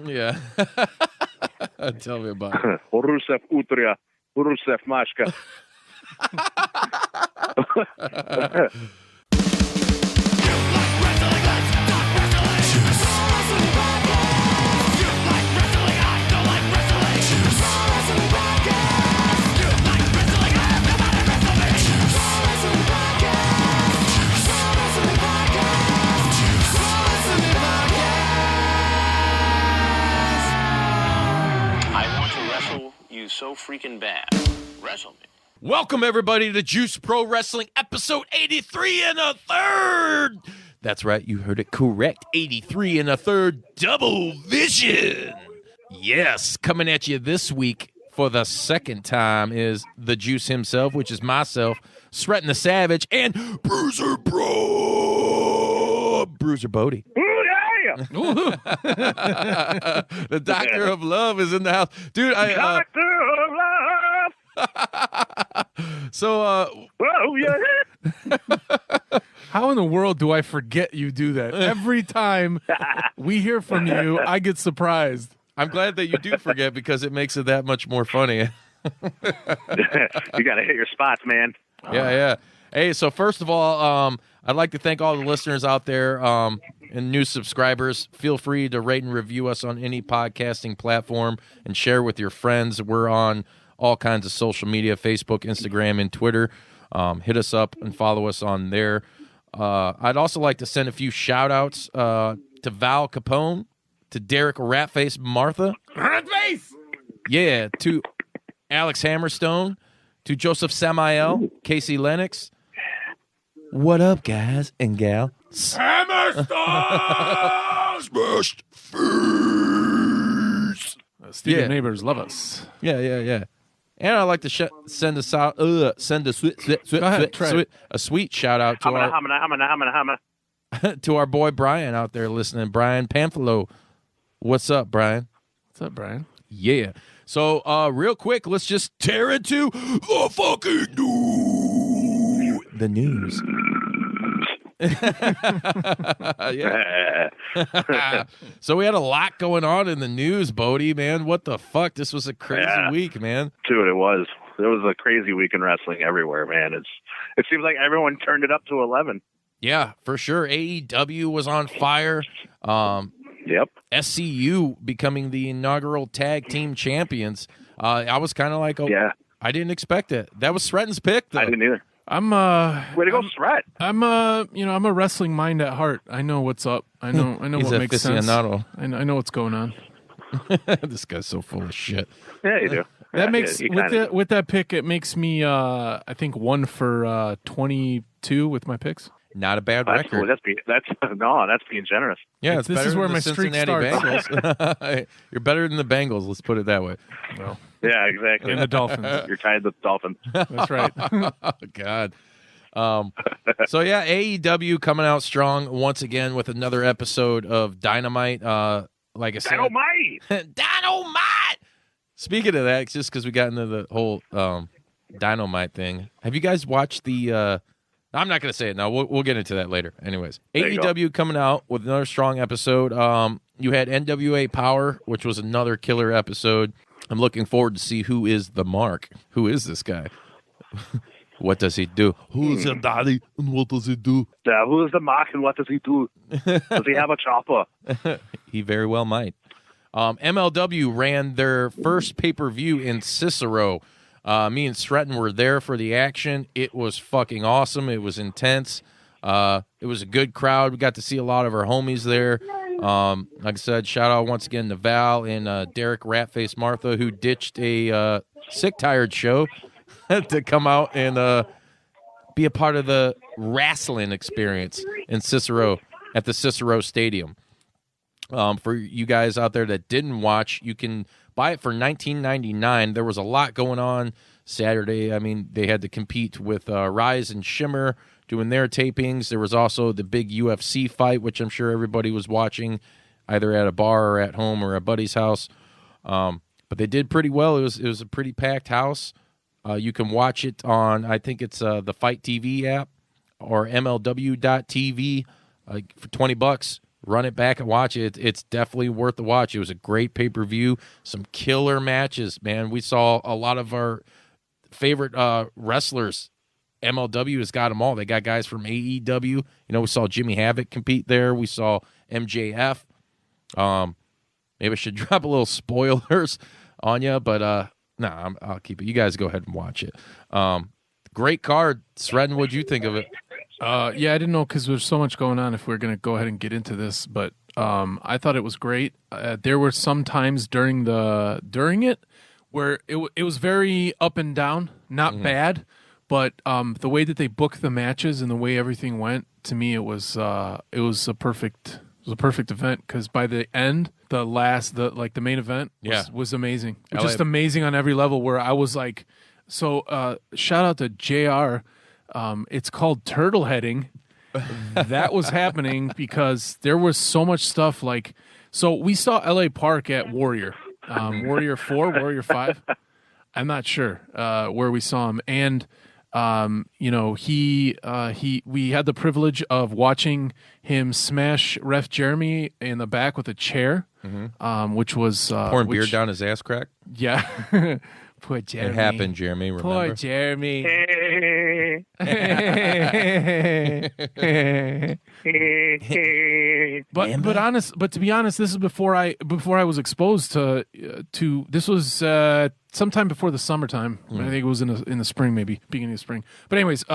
Yeah. Tell me about it. Rusev Utria, Rusev Mashka. So freaking bad. Wrestle me. Welcome, everybody, to Juice Pro Wrestling, episode 83 and a third. That's right, you heard it correct. 83 and a third, double vision. Yes, coming at you this week for the second time is the Juice himself, which is myself, Sreten the Savage, and Bruiser Bodi. The Doctor of Love is in the house. Dude, Doctor of Love. So, oh, yeah. How in the world do I forget you do that? Every time we hear from you, I get surprised. I'm glad that you do forget because it makes it that much more funny. You got to hit your spots, man. Yeah. Hey, so first of all, I'd like to thank all the listeners out there and new subscribers. Feel free to rate and review us on any podcasting platform and share with your friends. We're on all kinds of social media, Facebook, Instagram, and Twitter. Hit us up and follow us on there. I'd also like to send a few shout-outs to Val Capone, to Derek Ratface Martha. Ratface! Yeah, to Alex Hammerstone, to Joseph Samael, Casey Lennox. What up, guys and gal? Hammerstone! Smashed face. Stevie neighbors love us. Yeah. And I'd like to send a sweet shout out to to our boy Brian out there listening. Brian Pamphilo. What's up, Brian? What's up, Brian? Yeah. So, real quick, let's just tear into the fucking news. The news. Yeah. So we had a lot going on in the news, Bodi, man. What the fuck? This was a crazy week, man. Dude, it was a crazy week in wrestling everywhere, man. It seems like everyone turned it up to 11. Yeah, for sure. AEW was on fire. Yep. SCU becoming the inaugural tag team champions. I was kind of like, I didn't expect it. That was Sreten's pick, though. I didn't either. Way to go, Sret. I'm a wrestling mind at heart. I know what's up. I know what makes sense. I know what's going on. This guy's so full of shit. Yeah, you do. That makes with that pick, it makes me I think 1 for 22 with my picks. Not a bad record. That's being generous. Yeah, it's this better is where than my the streak Cincinnati starts. Bengals. You're better than the Bengals. Let's put it that way. Well, yeah, exactly. and the Dolphins. You're tied with the Dolphins. That's right. Oh, God. So yeah, AEW coming out strong once again with another episode of Dynamite. Like I said, Dynamite. Speaking of that, just because we got into the whole Dynamite thing, have you guys watched the? I'm not going to say it now. We'll get into that later. Anyways, AEW coming out with another strong episode. You had NWA Power, which was another killer episode. I'm looking forward to see who is the Mark. Who is this guy? What does he do? Who's your daddy and what does he do? Yeah, who is the Mark and what does he do? Does he have a chopper? He very well might. MLW ran their first pay-per-view in Cicero. Me and Sreten were there for the action. It was fucking awesome. It was intense. It was a good crowd. We got to see a lot of our homies there. Like I said, shout out once again to Val and Derek Ratface Martha, who ditched a sick tired show to come out and be a part of the wrestling experience in Cicero at the Cicero Stadium. For you guys out there that didn't watch, you can buy it for $19.99. There was a lot going on Saturday. I mean, they had to compete with Rise and Shimmer doing their tapings. There was also the big UFC fight, which I'm sure everybody was watching either at a bar or at home or a buddy's house. But they did pretty well. It was a pretty packed house. You can watch it on, I think it's the Fight TV app or MLW.TV for $20. run it back and watch it. It's definitely worth the watch. It was a great pay-per-view, some killer matches, man. We saw a lot of our favorite wrestlers. MLW has got them all. They got guys from AEW. You know, we saw Jimmy Havoc compete there. We saw MJF. Maybe I should drop a little spoilers on you, but I'll keep it. You guys go ahead and watch it. Great card. Sreten, what'd you think of it? Yeah, I didn't know because there's so much going on if we're going to go ahead and get into this, but I thought it was great. There were some times during it where it was very up and down, not bad, but the way that they booked the matches and the way everything went, to me, it was a perfect event because by the end, the main event was amazing. It was just amazing on every level where I was like, so shout out to JR. It's called turtle heading. That was happening because there was so much stuff so we saw LA Park at Warrior, Warrior 4, Warrior 5. I'm not sure where we saw him. And, we had the privilege of watching him smash Ref Jeremy in the back with a chair, which was pouring beer down his ass crack. Yeah. Poor Jeremy. It happened, Jeremy. Remember? Poor Jeremy. But to be honest, this is before I was exposed to this was sometime before the summertime. I think it was in the spring, maybe beginning of spring. But anyways,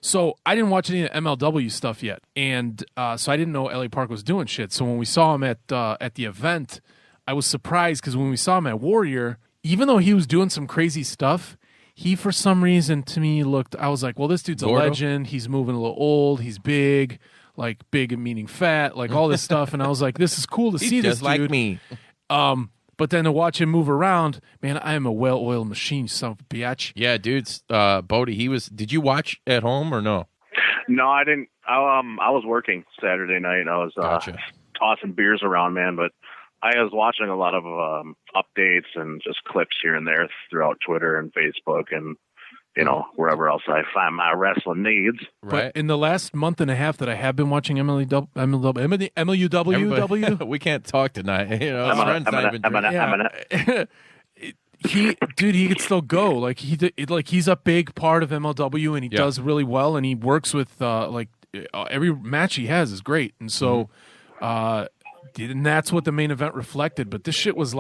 so I didn't watch any of the MLW stuff yet, and so I didn't know LA Park was doing shit. So when we saw him at the event, I was surprised because when we saw him at Warrior, even though he was doing some crazy stuff, he, for some reason, to me I was like, well, this dude's a legend. He's moving a little old. He's big, big meaning fat, all this stuff. And I was like, this is cool to see this dude. Just like me. But then to watch him move around, man, I am a well-oiled machine, you son of a bitch. Yeah, dudes. Bodi, did you watch at home or no? No, I didn't. I was working Saturday night. I was tossing beers around, man, but I was watching a lot of updates and just clips here and there throughout Twitter and Facebook and, wherever else I find my wrestling needs. Right. But in the last month and a half that I have been watching MLUW, we can't talk tonight. He could still go. He's a big part of MLW and he does really well and he works with every match he has is great. And so and that's what the main event reflected, but this shit was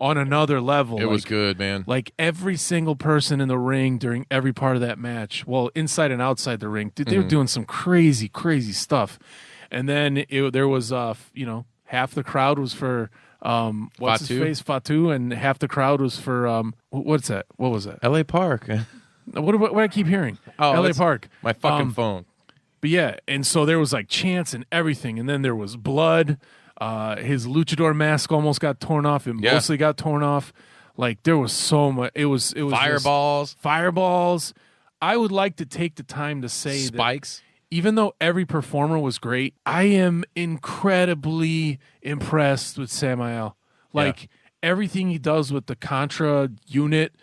on another level. It was good, man. Every single person in the ring during every part of that match, well, inside and outside the ring, they were doing some crazy, crazy stuff. And then there was, half the crowd was for what's his face, Fatu, and half the crowd was for what's that? What was that? LA Park. What do I keep hearing? Oh, LA Park. My fucking phone. But yeah, and so there was chants and everything, and then there was blood. His luchador mask almost got torn off. It mostly got torn off. There was so much. It was fireballs. I would like to take the time to say spikes. That even though every performer was great, I am incredibly impressed with Samael. Everything he does with the Contra unit,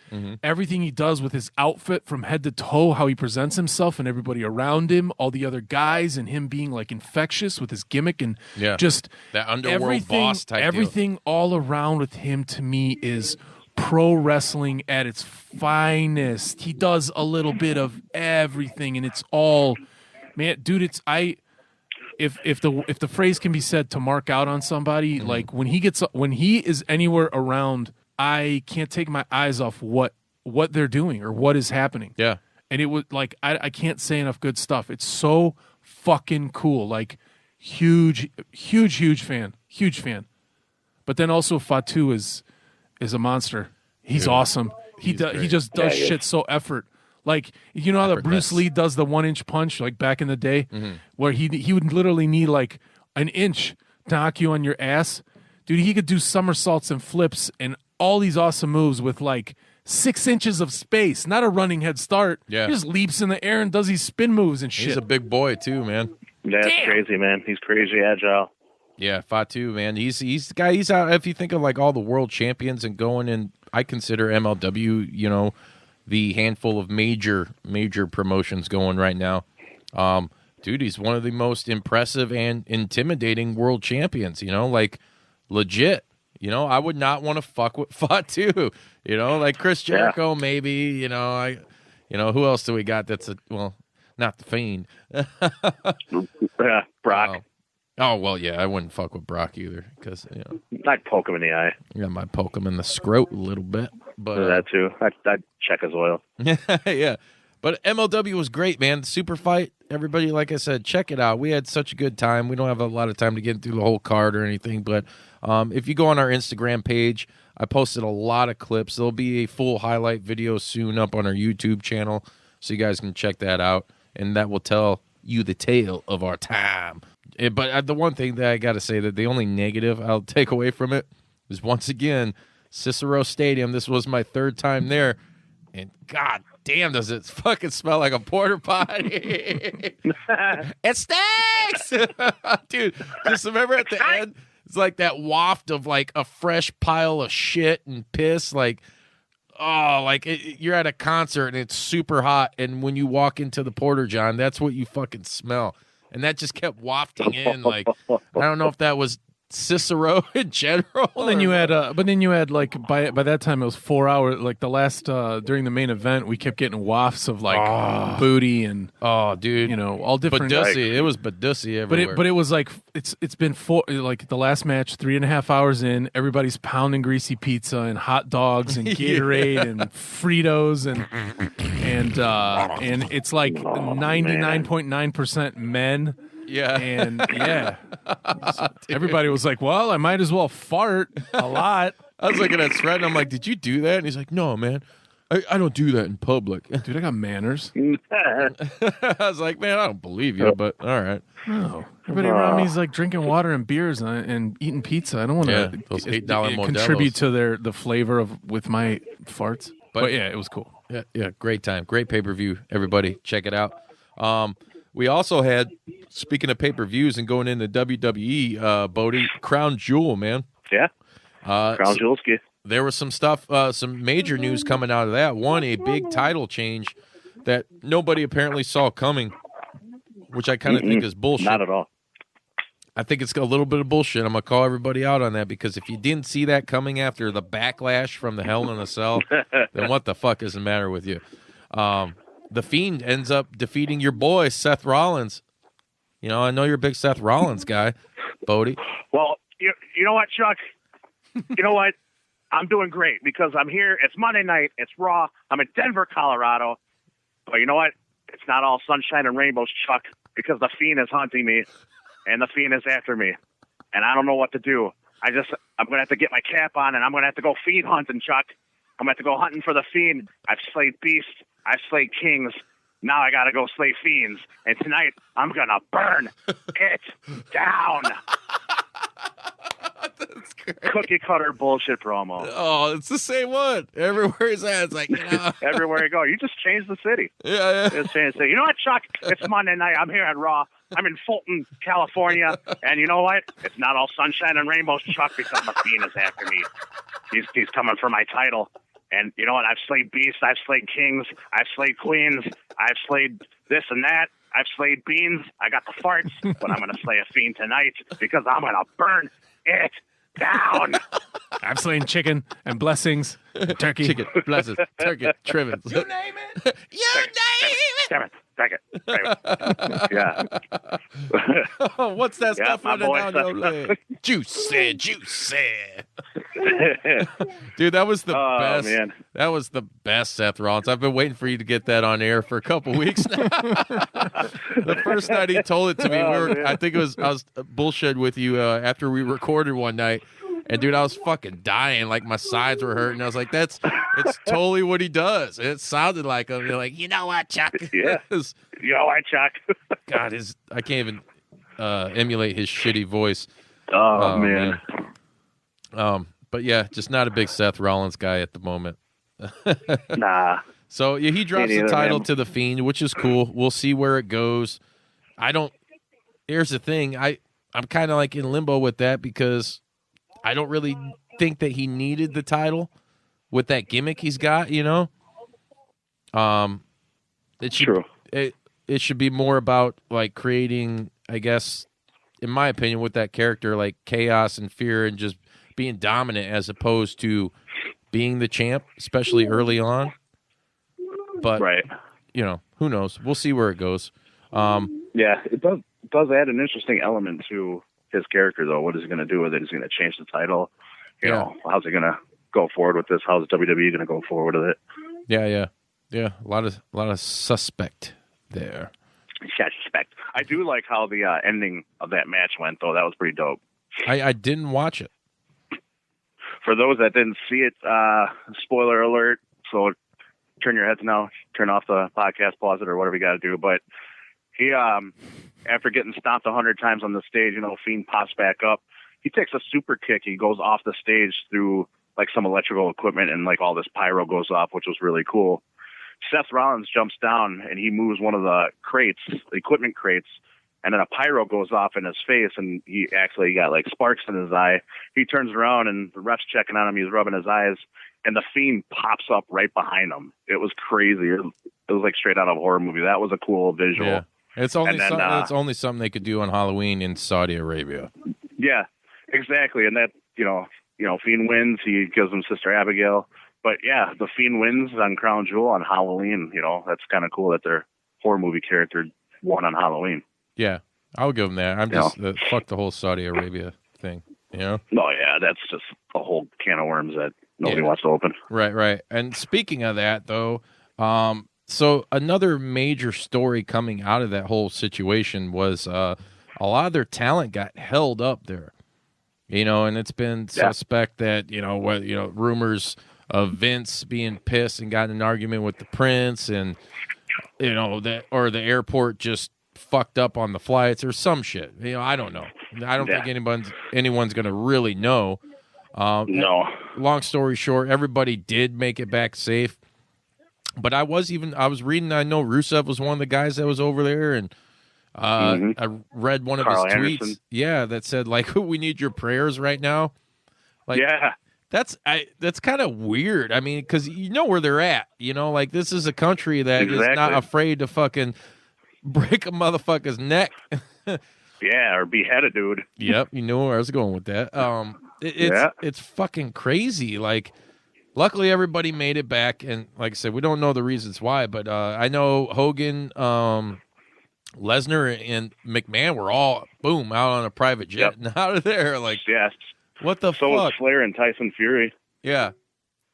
everything he does with his outfit from head to toe, how he presents himself and everybody around him, all the other guys, and him being infectious with his gimmick and just that underworld boss type everything deal. All around with him to me is pro wrestling at its finest. He does a little bit of everything, and it's all, man, dude. If the phrase can be said to mark out on somebody, when he is anywhere around, I can't take my eyes off what they're doing or what is happening. Yeah. And it was I can't say enough good stuff. It's so fucking cool. Huge fan. Huge fan. But then also Fatu is a monster. He's awesome. He just does shit so effort. How that Bruce Lee does the 1-inch punch back in the day, where he would literally need an inch to knock you on your ass. Dude, he could do somersaults and flips and all these awesome moves with 6 inches of space, not a running head start. Yeah. He just leaps in the air and does these spin moves and shit. He's a big boy too, man. That's crazy, man. He's crazy agile. Yeah, Fatu, man. He's the guy. He's out. If you think of all the world champions and going in, I consider MLW, the handful of major promotions going right now. dude, he's one of the most impressive and intimidating world champions, like legit. I would not want to fuck with Fatu, like Chris Jericho, maybe, who else do we got that's not the Fiend. Yeah, Brock. Oh, well, yeah, I wouldn't fuck with Brock either because, I'd poke him in the eye. I might poke him in the scrot a little bit. But that too. I'd check his oil. Yeah. But MLW was great, man. The super fight, everybody, like I said, check it out. We had such a good time. We don't have a lot of time to get through the whole card or anything, but if you go on our Instagram page, I posted a lot of clips. There'll be a full highlight video soon up on our YouTube channel, so you guys can check that out, and that will tell you the tale of our time. But the one thing that I got to say, that the only negative I'll take away from it is, once again, Cicero Stadium. This was my third time there, and god damn, does it fucking smell like a porta potty. It stinks. Dude, just remember at the end, it's like that waft of like a fresh pile of shit and piss, like, oh, like you're at a concert and it's super hot, and when you walk into the Porter John, that's what you fucking smell. And that just kept wafting in. Like, I don't know if that was Cicero in general. Well, then you had, like by that time it was 4 hours. Like the last during the main event, we kept getting wafts of like booty and dude, all different. Badussy. It was Badussy everywhere. But it was like it's been like the last match 3.5 hours in. Everybody's pounding greasy pizza and hot dogs and Gatorade and Fritos and it's like 99.9% men. Yeah. And so everybody was like, well, I might as well fart a lot. I was looking at Sreten. I'm like, did you do that? And he's like, no, man. I don't do that in public. Dude, I got manners. I was like, man, I don't believe you, but all right. No. Everybody around me is like drinking water and beers and eating pizza. I don't want to those $8 contribute to the flavor with my farts. But yeah, it was cool. Yeah, great time. Great pay-per-view, everybody. Check it out. We also had, speaking of pay-per-views and going into WWE, Bodi, Crown Jewel, man. Yeah. Crown Jewel's good. There was some stuff, some major news coming out of that. One, a big title change that nobody apparently saw coming, which I kind of think is bullshit. Not at all. I think it's a little bit of bullshit. I'm going to call everybody out on that, because if you didn't see that coming after the backlash from the Hell in a Cell, then what the fuck is the matter with you? The Fiend ends up defeating your boy, Seth Rollins. I know you're a big Seth Rollins guy, Bodi. Well, you know what, Chuck? You know what? I'm doing great because I'm here. It's Monday night. It's Raw. I'm in Denver, Colorado. But you know what? It's not all sunshine and rainbows, Chuck, because the Fiend is hunting me, and the Fiend is after me. And I don't know what to do. I'm going to have to get my cap on, and I'm going to have to go Fiend hunting, Chuck. I'm going to have to go hunting for the Fiend. I've slayed beasts. I've slayed kings. Now I got to go slay fiends. And tonight, I'm going to burn it down. That's great. Cookie cutter bullshit promo. Oh, it's the same one. Everywhere he's at, it's like, Everywhere you go. You just changed the city. Yeah. Just changed the city. You know what, Chuck? It's Monday night. I'm here at Raw. I'm in Fulton, California. And you know what? It's not all sunshine and rainbows, Chuck, because the Fiend is after me. He's coming for my title. And you know what? I've slayed beasts. I've slayed kings. I've slayed queens. I've slayed this and that. I've slayed beans. I got the farts. But I'm going to slay a Fiend tonight because I'm going to burn it down. I've slain chicken and blessings, and turkey. Chicken, blessings, turkey, trimmings. You name it. You name it. Damn it. Yeah. What's that stuff my running boy down your leg? Juicy. Dude, that was the best. Man. That was the best, Seth Rollins. I've been waiting for you to get that on air for a couple weeks now. The first night he told it to me, I was bullshit with you after we recorded one night. And dude, I was fucking dying. Like my sides were hurting. I was like, it's totally what he does. And it sounded like him. You're like, you know what, Chuck? Yeah. You know what, Chuck? God, I can't even emulate his shitty voice. Oh man. But yeah, just not a big Seth Rollins guy at the moment. Nah. So yeah, he drops the title to the Fiend, which is cool. We'll see where it goes. Here's the thing. I'm kind of like in limbo with that because I don't really think that he needed the title with that gimmick he's got, It's true. it should be more about like creating, I guess, in my opinion, with that character, like chaos and fear and just being dominant as opposed to being the champ, especially early on. But Right. you know, who knows? We'll see where it goes. Yeah, it does add an interesting element to his character, though. What is he going to do with it? Is he going to change the title? You know, how's he going to go forward with this? How's WWE going to go forward with it? Yeah. A lot of suspect there. Yeah, suspect. I do like how the ending of that match went, though. That was pretty dope. I didn't watch it. For those that didn't see it, spoiler alert. So turn your heads now. Turn off the podcast, pause it, or whatever you got to do. But he, after getting stomped 100 times on the stage, you know, Fiend pops back up. He takes a super kick. He goes off the stage through like some electrical equipment, and like all this pyro goes off, which was really cool. Seth Rollins jumps down and he moves one of the crates, the equipment crates, and then a pyro goes off in his face, and he actually got like sparks in his eye. He turns around and the ref's checking on him. He's rubbing his eyes, and the Fiend pops up right behind him. It was crazy. It was like straight out of a horror movie. That was a cool visual. Yeah. It's only something they could do on Halloween in Saudi Arabia. Yeah, exactly. And that, you know, Fiend wins. He gives him Sister Abigail. But yeah, the Fiend wins on Crown Jewel on Halloween. You know, that's kind of cool that their horror movie character won on Halloween. Yeah, I'll give them that. I'm just fuck the whole Saudi Arabia thing. You know? Oh yeah, that's just a whole can of worms that nobody wants to open. Right. And speaking of that, though, so another major story coming out of that whole situation was a lot of their talent got held up there. You know, and it's been suspect that rumors of Vince being pissed and got in an argument with the Prince, and you know that, or the airport just fucked up on the flights or some shit. You know, I don't know. I don't think anyone's going to really know. No. Long story short, everybody did make it back safe. But I was reading, I know Rusev was one of the guys that was over there, and I read one of Carl his tweets. Anderson. Yeah, that said, like, we need your prayers right now. Like, yeah. That's kind of weird. I mean, because you know where they're at. You know, like, this is a country that is not afraid to fucking break a motherfucker's neck. Yeah, or behead a dude. Yep, you know where I was going with that. It's fucking crazy. Like, luckily everybody made it back, and like I said, we don't know the reasons why, but I know Hogan, Lesnar, and McMahon were all boom out on a private jet and out of there. Like, yes. What the so fuck? So was Flair and Tyson Fury. Yeah,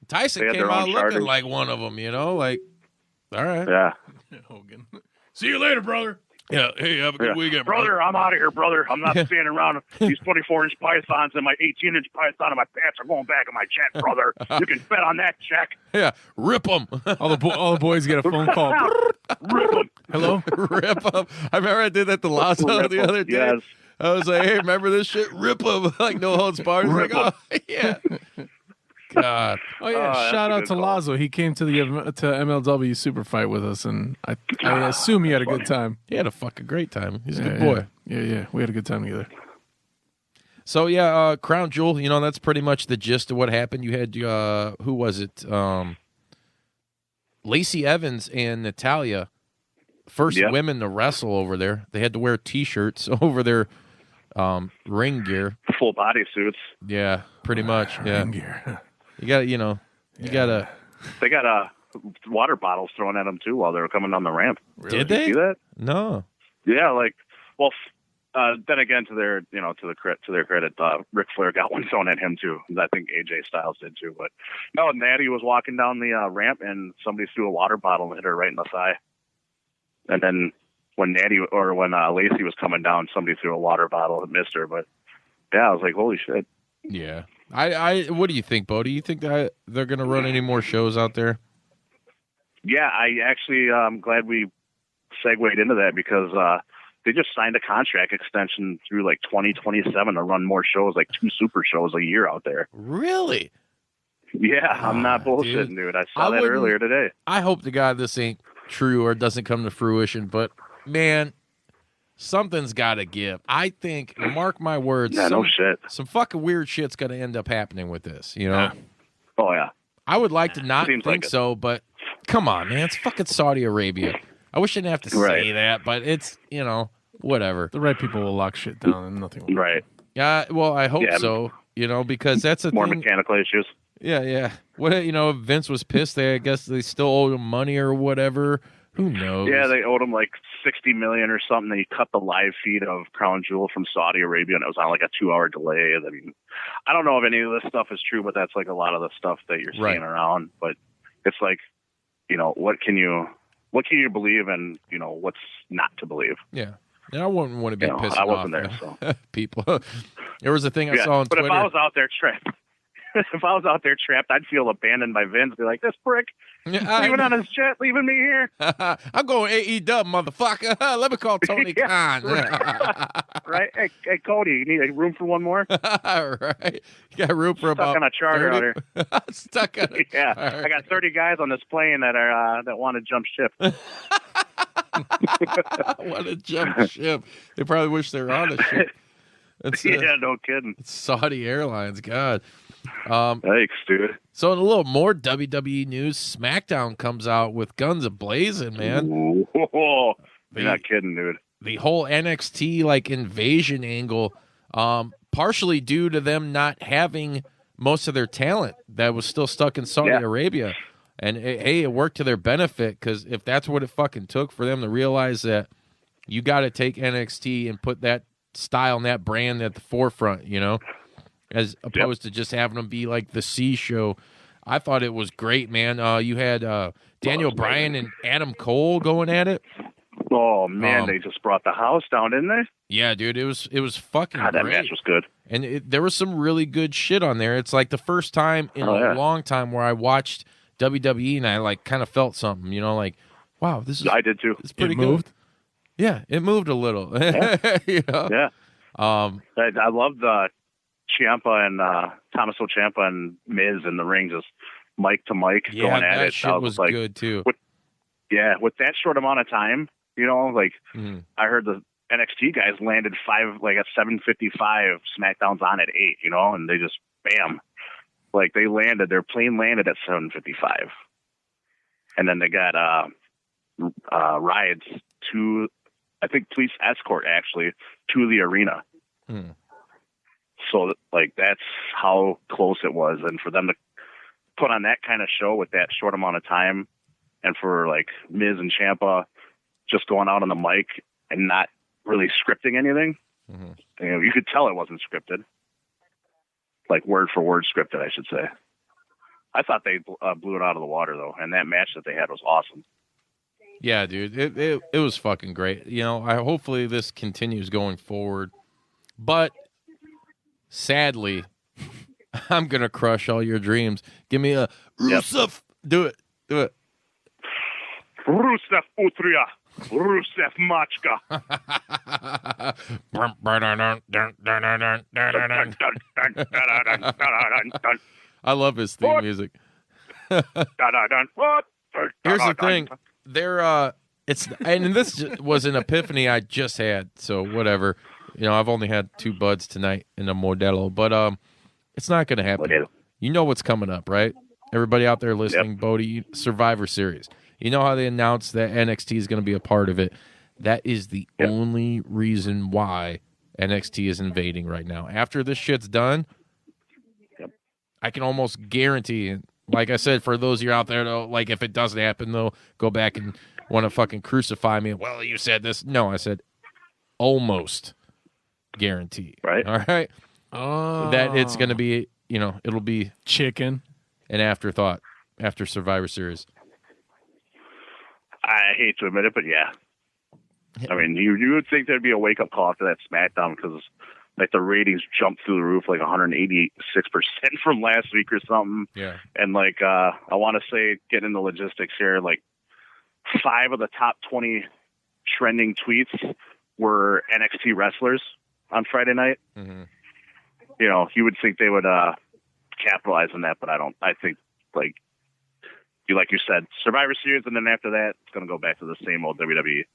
Tyson came out looking like one of them. You know, like, all right. Yeah. Hogan. See you later, brother. Yeah, hey, have a good weekend, brother. I'm out of here, brother. I'm not standing around these 24-inch pythons, and my 18-inch python and my pants are going back in my check, brother. You can bet on that check. Yeah, rip them. All the boys get a phone call. Rip them. Hello? Rip them. I remember I did that to Lazo the other day. Yes. I was like, hey, remember this shit? Rip them. Like, no holds barred. Like, oh, yeah. God. Oh yeah! Shout out to Lazo. He came to the MLW Super Fight with us, and I assume he had a good time. He had a fucking great time. He's a good boy. Yeah. We had a good time together. So yeah, Crown Jewel. You know, that's pretty much the gist of what happened. You had who was it? Lacey Evans and Natalya, first women to wrestle over there. They had to wear T-shirts over their ring gear, full body suits. Yeah, pretty much. Yeah. Ring gear. You got They got water bottles thrown at them too while they were coming down the ramp. Really? Did they? See that? No. Yeah, like, well, then again, to their credit, Ric Flair got one thrown at him too. I think AJ Styles did too. But no, Natty was walking down the ramp and somebody threw a water bottle and hit her right in the thigh. And then when Lacey was coming down, somebody threw a water bottle and missed her. But yeah, I was like, holy shit. Yeah. I what do you think, Bo? Do you think that they're going to run any more shows out there? Yeah, I actually I'm glad we segued into that because they just signed a contract extension through like 2027 to run more shows, like 2 super shows a year out there. Really? Yeah, I'm not bullshitting, dude. I saw that earlier today. I hope to God this ain't true or doesn't come to fruition, but man, something's got to give. I think, mark my words, no shit. Some fucking weird shit's going to end up happening with this, you know? Oh, yeah. I would like to not think like so, but come on, man. It's fucking Saudi Arabia. I wish I didn't have to say that, but it's, whatever. The right people will lock shit down and nothing will Right. Yeah, well, I hope so, because that's more mechanical issues. Yeah. What, if Vince was pissed, I guess they still owe him money or whatever. Who knows? Yeah, they owed him like $60 million or something. They cut the live feed of Crown Jewel from Saudi Arabia, and it was on like a 2-hour delay. I mean, I don't know if any of this stuff is true, but that's like a lot of the stuff that you're seeing around. But it's like, what can you believe, and what's not to believe? Yeah. And I wouldn't want to be pissed off. I wasn't there, so people. There was a thing I saw on Twitter. But if I was out there trapped, I'd feel abandoned by Vince. Be like, this prick, leaving on his jet, leaving me here. I'm going AEW, motherfucker. Let me call Tony Khan. Right? Hey, Cody, you need a room for one more? Right. You got room for about stuck on a charter 30? out here. Stuck on a Yeah, charter. I got 30 guys on this plane that want to jump ship. Want to jump ship? They probably wish they were on a ship. No kidding. It's Saudi Airlines. God. Thanks, dude. So in a little more WWE news, SmackDown comes out with guns a-blazing, man. Whoa. You're not kidding, dude. The whole NXT invasion angle, partially due to them not having most of their talent that was still stuck in Saudi Arabia. And hey, it worked to their benefit, because if that's what it fucking took for them to realize that you got to take NXT and put that style and that brand at the forefront, as opposed to just having them be like the C show. I thought it was great, man. You had Daniel Bryan and Adam Cole going at it. Oh man, they just brought the house down, didn't they? Yeah, dude, it was fucking God, that great. match was good. And there was some really good shit on there. It's like the first time in a long time where I watched WWE and I kind of felt something, wow, this is. I did too. It's pretty it moved? good. Yeah, it moved a little. Yeah. Yeah. I love the Ciampa and Tommaso Ciampa and Miz in the ring, just mic to mic going at that it. Shit was good too. With that short amount of time, I heard the NXT guys landed 5 at 7:55. SmackDown's on at 8. And they just bam, they landed. Their plane landed at 7:55, and then they got rides to, I think, police escort actually to the arena. So that's how close it was, and for them to put on that kind of show with that short amount of time, and for Miz and Ciampa just going out on the mic and not really scripting anything, you could tell it wasn't scripted, word for word scripted, I should say. I thought they blew it out of the water though, and that match that they had was awesome. Yeah, dude, it was fucking great. Hopefully this continues going forward, but sadly, I'm gonna crush all your dreams. Give me a Rusev. Do it. Rusev Utria. Rusev Machka. I love his theme music. Here's the thing. This was an epiphany I just had, so whatever. I've only had 2 buds tonight in a Modelo, but it's not going to happen. Modelo. You know what's coming up, right? Everybody out there listening, Bodi, Survivor Series. You know how they announced that NXT is going to be a part of it. That is the only reason why NXT is invading right now. After this shit's done, I can almost guarantee, like I said, for those of you out there, though, if it doesn't happen, they'll go back and want to fucking crucify me. Well, you said this. No, I said almost guarantee. Right. All right. That it's going to be, it'll be chicken, an afterthought after Survivor Series. I hate to admit it, but yeah. I mean, you would think there'd be a wake-up call after that SmackDown, because the ratings jumped through the roof 186% from last week or something. Yeah. And I want to say, get into logistics here, 5 of the top 20 trending tweets were NXT wrestlers on Friday night. Mm-hmm. You would think they would capitalize on that, but I don't. I think like you said, Survivor Series, and then after that, it's going to go back to the same old WWE.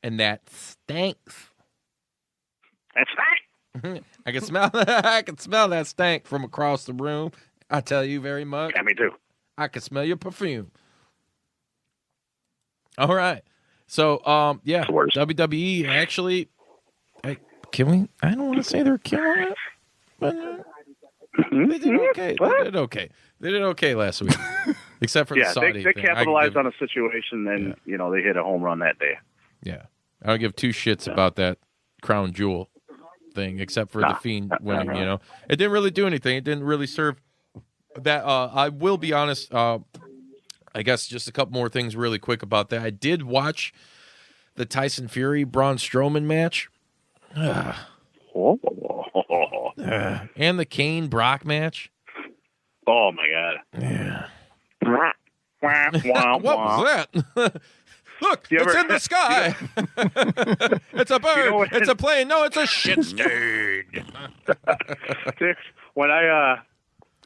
And that stinks. That's right. I can smell. I can smell that stank from across the room. I tell you very much. Yeah, me too. I can smell your perfume. All right. So, yeah, It's worse. WWE actually, can we? I don't want to say they're killing it, but they did okay. They did okay. They did okay last week, except for the Saudi they thing. capitalized on a situation, and they hit a home run that day. Yeah, I don't give two shits about that crown jewel thing, except for the Fiend winning. It didn't really do anything. It didn't really serve that. I will be honest. I guess just a couple more things really quick about that. I did watch the Tyson Fury Braun Strowman match. And the Kane Brock match. Oh my god! Yeah. What was that? Look, it's in the sky. It's a bird. It's a plane. No, it's a shit stain. When I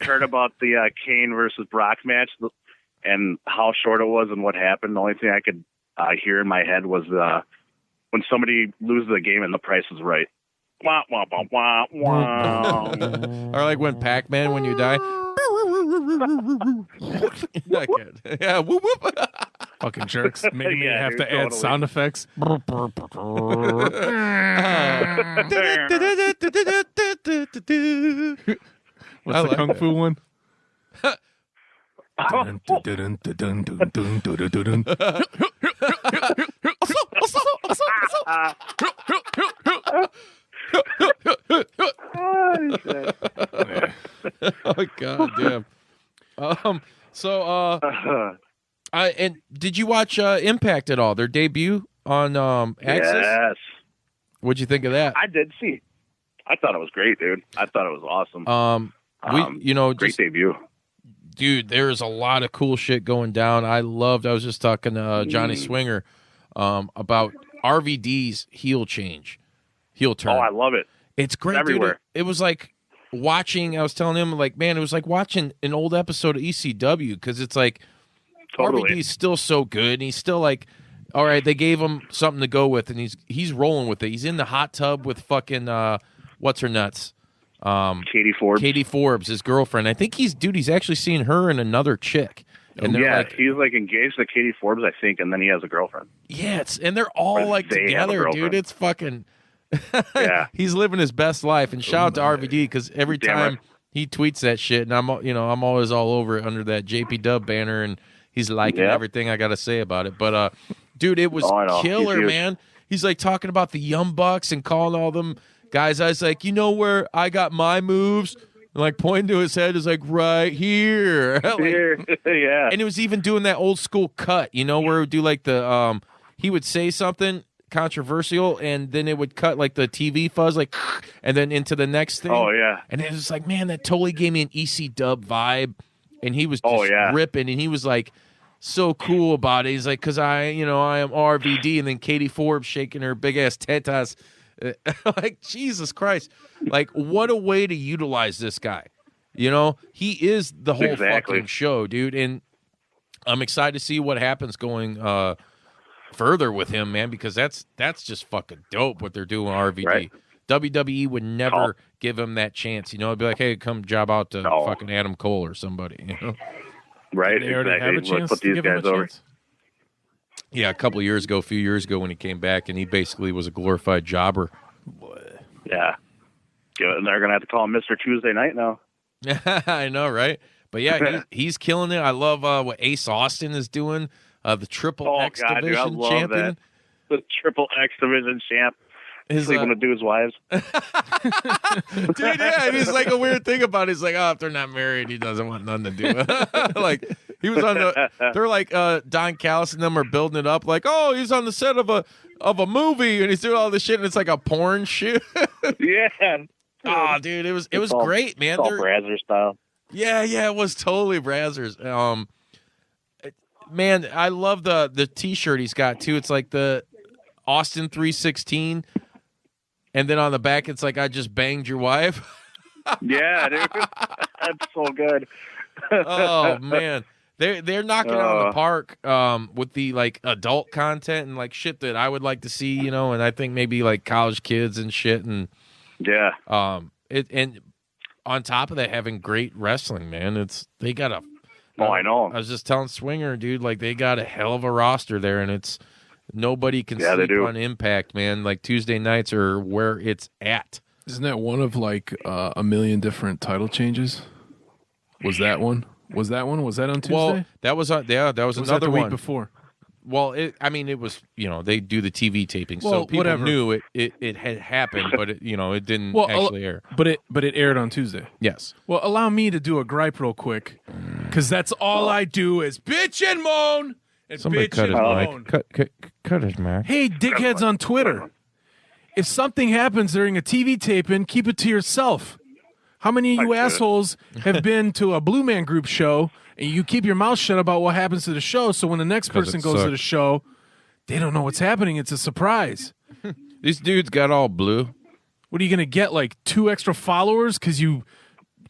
heard about the Kane versus Brock match and how short it was and what happened, the only thing I could hear in my head was when somebody loses the game and the price is right. Wah, wah, wah, wah, wah. Or like when Pac-Man, when you die. Yeah, whoop, whoop. Fucking jerks. Maybe you have to add totally. sound effects. What's the kung fu one? Oh god damn. And did you watch Impact at all? Their debut on Access? Yes, What'd you think of that? I did see. I thought it was great, dude. I thought it was awesome. Great debut. Dude, there's a lot of cool shit going down. I was just talking to Johnny Swinger about RVD's heel turn. Oh, I love it. It's great, everywhere. dude. It was like watching, I was telling him, like, man, it was like watching an old episode of ECW, because it's like Totally. RVD's still so good, and he's still like, all right, they gave him something to go with, and he's rolling with it. He's in the hot tub with fucking, what's her nuts? Katie Forbes. Katie Forbes, his girlfriend. I think he's actually seeing her and another chick. And they're like, he's like engaged to Katie Forbes, I think, and then he has a girlfriend. Yeah, and they're all like they have a together, dude. girlfriend. It's fucking. Yeah. He's living his best life, and shout out to RVD, because every Damn time right. he tweets that shit, and I'm always all over it under that JP Dub banner, and he's liking everything I got to say about it. But dude, it was I know. killer, He's huge. man. He's like talking about the Young Bucks and calling all them guys. I was like, you know where I got my moves? And like pointing to his head is like right here. Like, Yeah. and it was even doing that old school cut, where it would do like the he would say something controversial, and then it would cut like the TV fuzz, like, and then into the next thing. Oh, yeah. And it was like, man, that totally gave me an EC Dub vibe. And he was just ripping, and he was like so cool about it. He's like, because I am RVD, and then Katie Forbes shaking her big ass tetas. Like, Jesus Christ. Like, what a way to utilize this guy. He is the whole fucking show, dude. And I'm excited to see what happens going further with him, man, because that's just fucking dope what they're doing with RVD. Right. WWE would never give him that chance. It'd be like, hey, come job out to fucking Adam Cole or somebody. Right, They already have a exactly. chance Put to these give him guys a over. chance. Yeah, a few years ago when he came back, and he basically was a glorified jobber. Yeah. And they're going to have to call him Mr. Tuesday Night now. I know, right? But yeah, he's killing it. I love what Ace Austin is doing, the Triple X God, dude, I Division love champion. that. The Triple X Division champ. Sleeping with dudes' wives. Dude, yeah, and he's like a weird thing about it. He's like, if they're not married, he doesn't want nothing to do with it. Like, he was on they're like, Don Callis and them are building it up like, oh, he's on the set of a movie, and he's doing all this shit, and it's like a porn shoot. Yeah. Oh, dude, it was great, man. It's all Brazzers style. Yeah, it was totally Brazzers. Man, I love the T-shirt he's got too. It's like the Austin 316, and then on the back it's like, I just banged your wife. Yeah, dude, that's so good. Oh man, they're knocking it out of the park with the like adult content and like shit that I would like to see, and I think maybe like college kids and shit, and yeah, and on top of that, having great wrestling, man. They got Oh, I know. I was just telling Swinger, dude, like they got a hell of a roster there, and it's nobody can Yeah, they sleep do. on Impact, man. Like Tuesday nights are where it's at. Isn't that one of like a million different title changes? Was that one? Was that on Tuesday? Well, that was that was was that another the week one. before? Well, it was, they do the TV taping, so Well, people whatever. knew it had happened, but it didn't Well, actually air. But it aired on Tuesday. Yes. Well, allow me to do a gripe real quick, because that's all I do is bitch and moan and Somebody bitch cut and his moan. mic. Cut his mic. Hey, dickheads on Twitter, if something happens during a TV taping, keep it to yourself. How many of you assholes have been to a Blue Man Group show and you keep your mouth shut about what happens to the show, so when the next 'Cause person it goes to sucked. the show, they don't know what's happening. It's a surprise. These dudes got all blue. What are you going to get, like 2 extra followers because you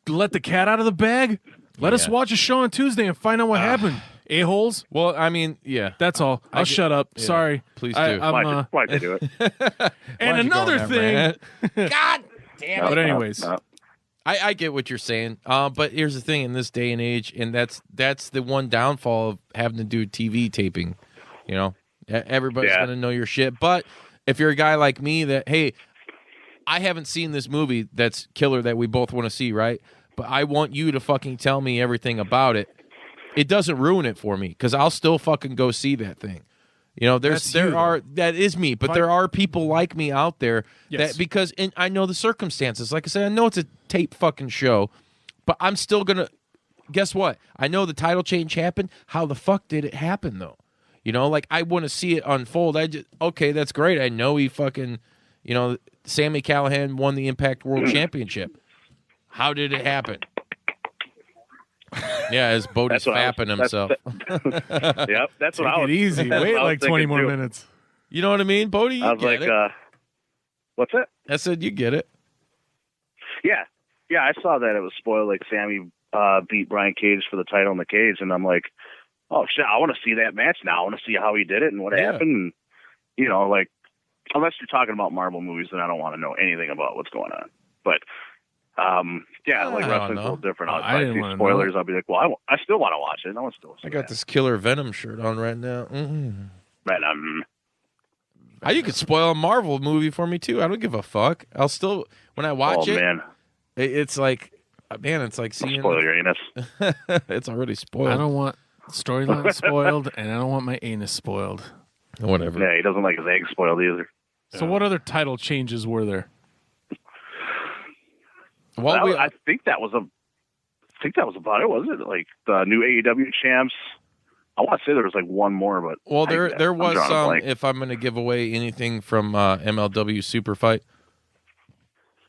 let the cat out of the bag? Let us watch a show on Tuesday and find out what happened. A-holes? Well, I mean, yeah. That's all. I'll shut up. yeah. Sorry. Please I- do. I'm, Why'd they do it? and Why'd you go on another that thing. rant? God damn it. But anyways, I get what you're saying, but here's the thing: in this day and age, and that's the one downfall of having to do TV taping. Everybody's gonna know your shit. But if you're a guy like me, that hey, I haven't seen this movie that's killer that we both want to see, right? But I want you to fucking tell me everything about it. It doesn't ruin it for me because I'll still fucking go see that thing. That's you, That is me, but there are people like me out there Yes. that because and I know the circumstances. Like I said, I know it's a tape fucking show, but I'm still gonna guess what? I know the title change happened. How the fuck did it happen though? Like I want to see it unfold. Okay, that's great. I know he fucking, Sammy Callahan won the Impact World Championship. How did it happen? Yeah, as Bodi's fapping himself. Yep, that's what I take was. it easy. that's Wait what I was like 20 thinking, more too. minutes. You know what I mean, Bodi? You I was get like, it. what's that? I said you get it. Yeah, I saw that it was spoiled. Like Sammy beat Brian Cage for the title in the cage, and I'm like, oh shit, I want to see that match now. I want to see how he did it and what happened. And, like, unless you're talking about Marvel movies, then I don't want to know anything about what's going on. But like I wrestling's don't a little know. different. I I didn't see wanna spoilers. I'll be like, well, I still want to watch it. I want to still. See I got that. this Killer Venom shirt on right now. But You could spoil a Marvel movie for me too. I don't give a fuck. I'll still when I watch it. man, It's like, it's like seeing. spoil your anus. It's already spoiled. I don't want storyline spoiled, and I don't want my anus spoiled. Whatever. Yeah, he doesn't like his eggs spoiled either. So what other title changes were there? Well, I think that was about it, wasn't it? Like the new AEW champs. I want to say there was like one more, but there was I'm drawing a some. blank. If I'm going to give away anything from MLW Super Fight,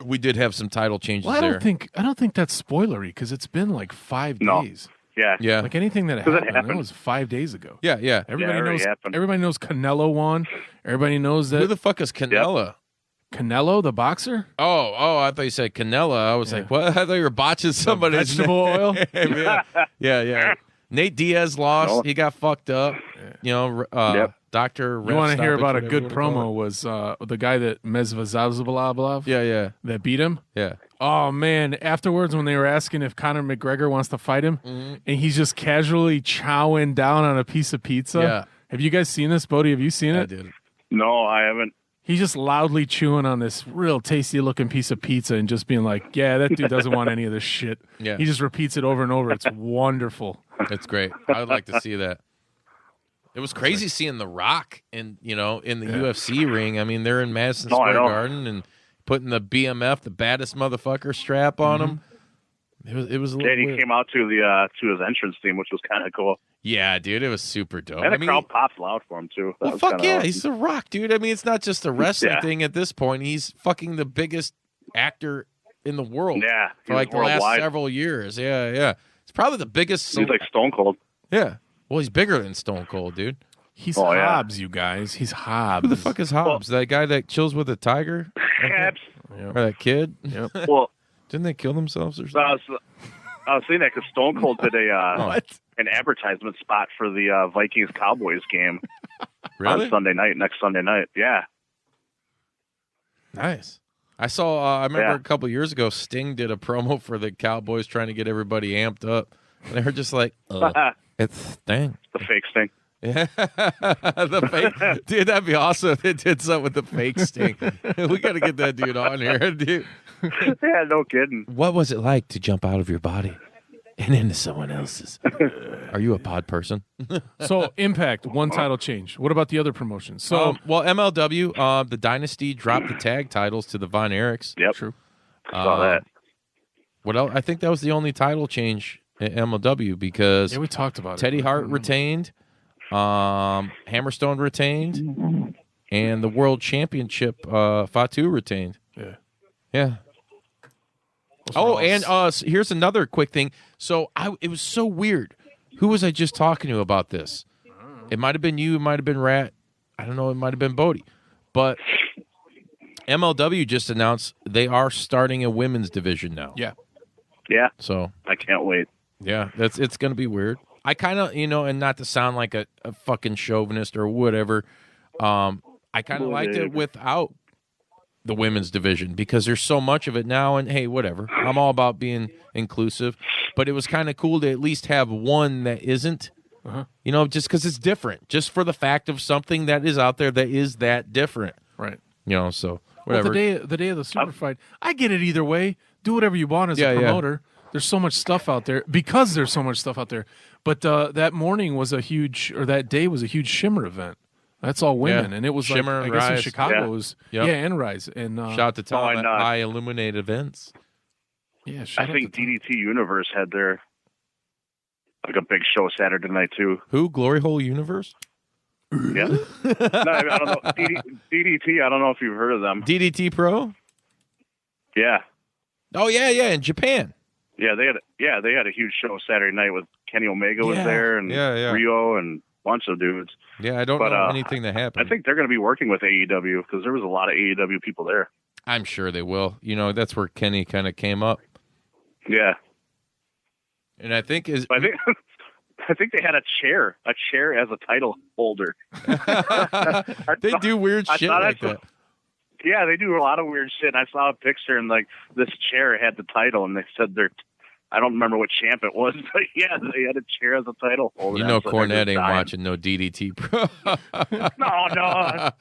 we did have some title changes Well, I there. don't think that's spoilery because it's been like 5 No. days. Yeah, Yeah, Like anything that 'Cause it happened, that happened. was 5 days ago. yeah. Everybody it already knows. happened. Everybody knows Canelo won. Everybody knows Who that the fuck is Canella? Canelo, the boxer, Oh, I thought you said Canella. I was like, what? I thought you were botching somebody's vegetable oil. yeah. Nate Diaz lost. No. He got fucked up. Yep. Doctor. You want to hear about a good promo? Was the guy that Mezvazazbalablov Yeah. that beat him? Yeah. Oh man! Afterwards, when they were asking if Conor McGregor wants to fight him, Mm-hmm. and he's just casually chowing down on a piece of pizza. Yeah. Have you guys seen this, Bodie? Have you seen I it? did. No, I haven't. He's just loudly chewing on this real tasty looking piece of pizza and just being like, "Yeah, that dude doesn't want any of this shit." Yeah. He just repeats it over and over. It's wonderful. It's great. I would like to see that. It was crazy seeing The Rock in the UFC ring. I mean, they're in Madison Oh, I Square know. Garden and putting the BMF, the baddest motherfucker strap on him. It was a little And he weird. came out to his entrance theme, which was kind of cool. Yeah, dude, it was super dope. And I the mean, crowd popped loud for him too. That well, was fuck kinda yeah, awesome. he's The Rock, dude. I mean, it's not just a wrestling Yeah. thing at this point. He's fucking the biggest actor in the world. Yeah, for like the last worldwide. several years. Yeah. It's probably the biggest. He's like Stone Cold. Yeah. Well, he's bigger than Stone Cold, dude. He's Oh, yeah. Hobbs, you guys. He's Hobbs. Who the fuck is Hobbs? That guy that chills with a tiger? Abs. Or that kid? Yep. Well, Didn't they kill themselves or so something? I was saying that because Stone Cold did What? an advertisement spot for the Vikings Cowboys game Really? on Sunday night. Next Sunday night, yeah. Nice. I saw. I remember Yeah. a couple years ago, Sting did a promo for the Cowboys, trying to get everybody amped up. They're just like, it's Sting. The fake Sting. Yeah, the fake dude. That'd be awesome if they did something with the fake Sting. We got to get that dude on here, dude. Yeah, no kidding. What was it like to jump out of your body and into someone else's? Are you a pod person? So Impact, one title change. What about the other promotions? So well, MLW, the Dynasty dropped the tag titles to the Von Erichs. Yep. true. Saw that. What else? I think that was the only title change at MLW because Yeah, we talked about Teddy it. Hart retained, Hammerstone retained, and the World Championship Fatu retained. Yeah. Yeah. Oh, and here's another quick thing. So it was so weird. Who was I just talking to about this? It might have been you. It might have been Rat. I don't know. It might have been Bodi. But MLW just announced they are starting a women's division now. Yeah. Yeah, So I can't wait. yeah, it's going to be weird. I kind of, and not to sound like a fucking chauvinist or whatever, I kind of liked it without the women's division because there's so much of it now. And hey, whatever. I'm all about being inclusive, but it was kind of cool to at least have one that isn't, just because it's different, just for the fact of something that is out there that is that different. Right. So whatever. Well, the day of the super fight, I get it either way. Do whatever you want as a promoter. There's so much stuff out there because there's so much stuff out there. But that morning was that day was a huge Shimmer event. That's all women, and it was Shimmer like, and I guess in Rise. Chicago was and Rise and Shout out to Tom at not? High Illuminate Events. yeah. I think DDT Universe had their a big show Saturday night too. Who? Glory Hole Universe? Yeah. No, I don't know. DDT. I don't know if you've heard of them. DDT Pro? Yeah. Oh yeah, in Japan. Yeah, they had a huge show Saturday night with Kenny Omega was there and Rio and a bunch of dudes. Yeah, I don't know anything that happened. I think they're going to be working with AEW because there was a lot of AEW people there. I'm sure they will. That's where Kenny kind of came up. Yeah. And I think I think they had a chair as a title holder. they do weird shit like that. Yeah, they do a lot of weird shit. I saw a picture and this chair had the title, and they said I don't remember what champ it was, but yeah, they had a chair as a title holder. Cornette ain't watching no DDT Pro. No.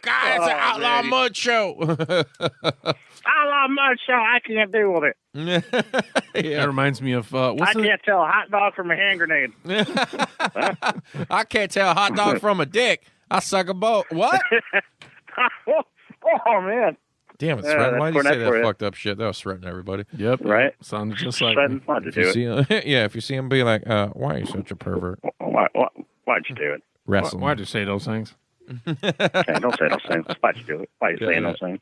Guys, it's an Outlaw Mud Show. Outlaw Mud Show, I can't deal with it. That reminds me of I can't tell a hot dog from a hand grenade. I can't tell a hot dog from a dick. I suck a boat. What? Oh, man. Damn it, Sreten. Why did you say that fucked up shit? That was Sreten, everybody. Yep. Right? Sounded just like Sreten, why'd you do it? If you see him, be like, why are you such a pervert? Why'd you do it? Wrestling. Why'd you say those things? Hey, don't say those things. Why'd you do it? Why are you saying those things?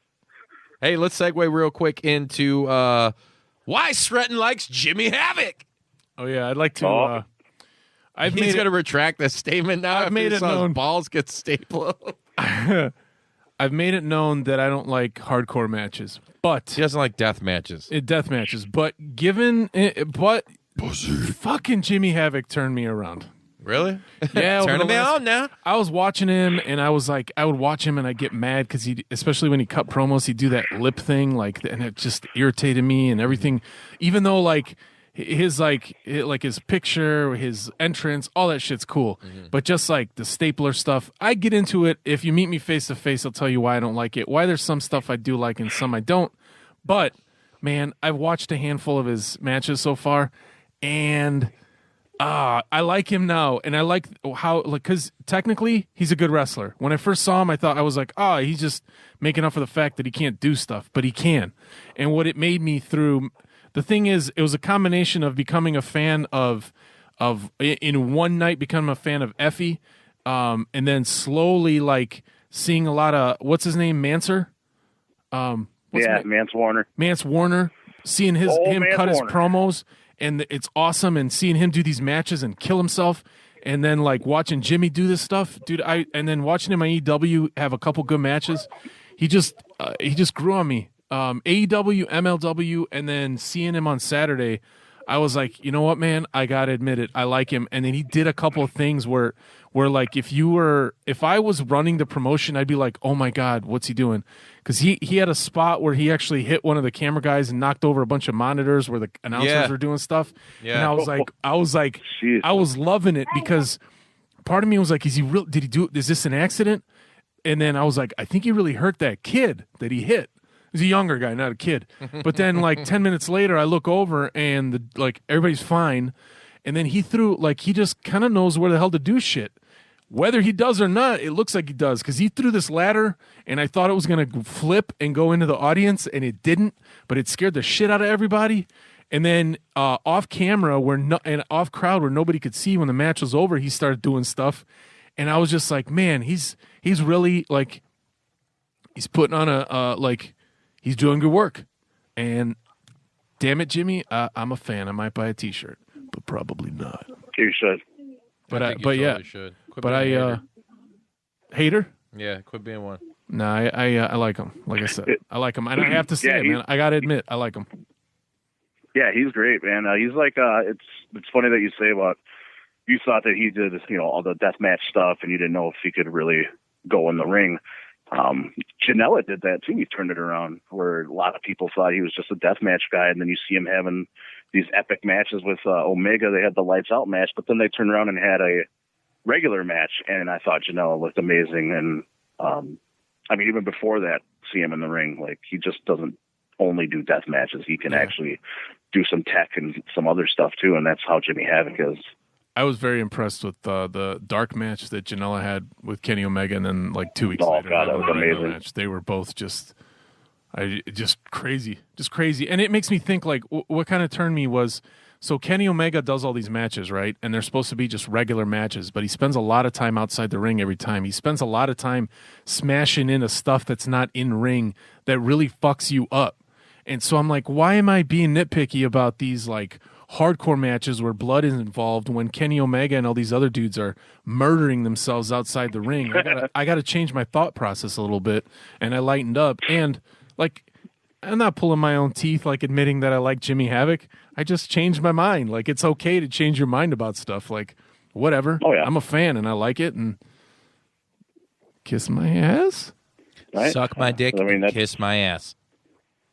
Hey, let's segue real quick into why Sreten likes Jimmy Havoc. Oh, yeah. I'd like to... He's going to retract that statement now. I've made it known. His balls get stapled. I've made it known that I don't like hardcore matches, but he doesn't like death matches. Death matches, but fucking Jimmy Havoc turned me around. Really? Yeah, turning me on now. I was watching him, and I was like, I would watch him, and I get mad because especially when he cut promos, he'd do that lip thing, and it just irritated me and everything. Even though his his picture, his entrance, all that shit's cool. But just like the stapler stuff, I get into it. If you meet me face to face, I'll tell you why I don't like it. Why there's some stuff I do like and some I don't. But man, I've watched a handful of his matches so far, and I like him now, and I like how because technically he's a good wrestler. When I first saw him, I was like, he's just making up for the fact that he can't do stuff, but he can. And what it made me through. The thing is, it was a combination of becoming a fan of in one night becoming a fan of Effie, and then slowly seeing a lot of what's his name, Manser. Mance Warner. Mance Warner. Seeing him cut his promos, and it's awesome, and seeing him do these matches and kill himself, and then watching Jimmy do this stuff, dude. And then watching him on EW have a couple good matches. He just grew on me. AEW, MLW, and then seeing him on Saturday, I was like, you know what, man, I gotta admit it, I like him. And then he did a couple of things where like if I was running the promotion, I'd be like, oh my god, what's he doing? Because he had a spot where he actually hit one of the camera guys and knocked over a bunch of monitors where the announcers were doing stuff. Yeah. And I was like, Jeez. I was loving it because part of me was like, is he real? Did he do? Is this an accident? And then I was like, I think he really hurt that kid that he hit. He's a younger guy, not a kid. But then like 10 minutes later, I look over and everybody's fine. And then he threw, like, he just kind of knows where the hell to do shit. Whether he does or not, it looks like he does, because he threw this ladder and I thought it was going to flip and go into the audience, and it didn't, but it scared the shit out of everybody. And then off camera and off crowd where nobody could see when the match was over, he started doing stuff. And I was just like, man, he's really, like, he's putting on he's doing good work. And damn it, Jimmy, I'm a fan. I might buy a T-shirt, but probably not. You should. But I think you totally should. Quit but being a hater. Yeah, quit being one. No, I like him. Like I said, I like him, and I have to say, it, man, I gotta admit, I like him. Yeah, he's great, man. He's like, it's funny that you say about, you thought that he did, all the deathmatch stuff, and you didn't know if he could really go in the ring. Janela did that too. He turned it around, where a lot of people thought he was just a deathmatch guy, and then you see him having these epic matches with Omega. They had the lights out match, but then they turned around and had a regular match, and I thought Janela looked amazing. And I mean, even before that, see him in the ring, like, he just doesn't only do death matches. He can actually do some tech and some other stuff too, and that's how Jimmy Havoc is. I was very impressed with the dark match that Janela had with Kenny Omega, and then like 2 weeks later, God, that was amazing. Match. They were both just crazy, and it makes me think, like, what kind of turned me was, so Kenny Omega does all these matches, right? And they're supposed to be just regular matches, but he spends a lot of time outside the ring every time. He spends a lot of time smashing into stuff that's not in ring that really fucks you up. And so I'm like, why am I being nitpicky about these, like, hardcore matches where blood is involved when Kenny Omega and all these other dudes are murdering themselves outside the ring? I gotta change my thought process a little bit, and I lightened up. And, like, I'm not pulling my own teeth, like, admitting that I like Jimmy Havoc. I just changed my mind. Like, it's okay to change your mind about stuff. Like, whatever. Oh, yeah. I'm a fan and I like it, and kiss my ass. Right? Suck my dick, I mean, kiss my ass.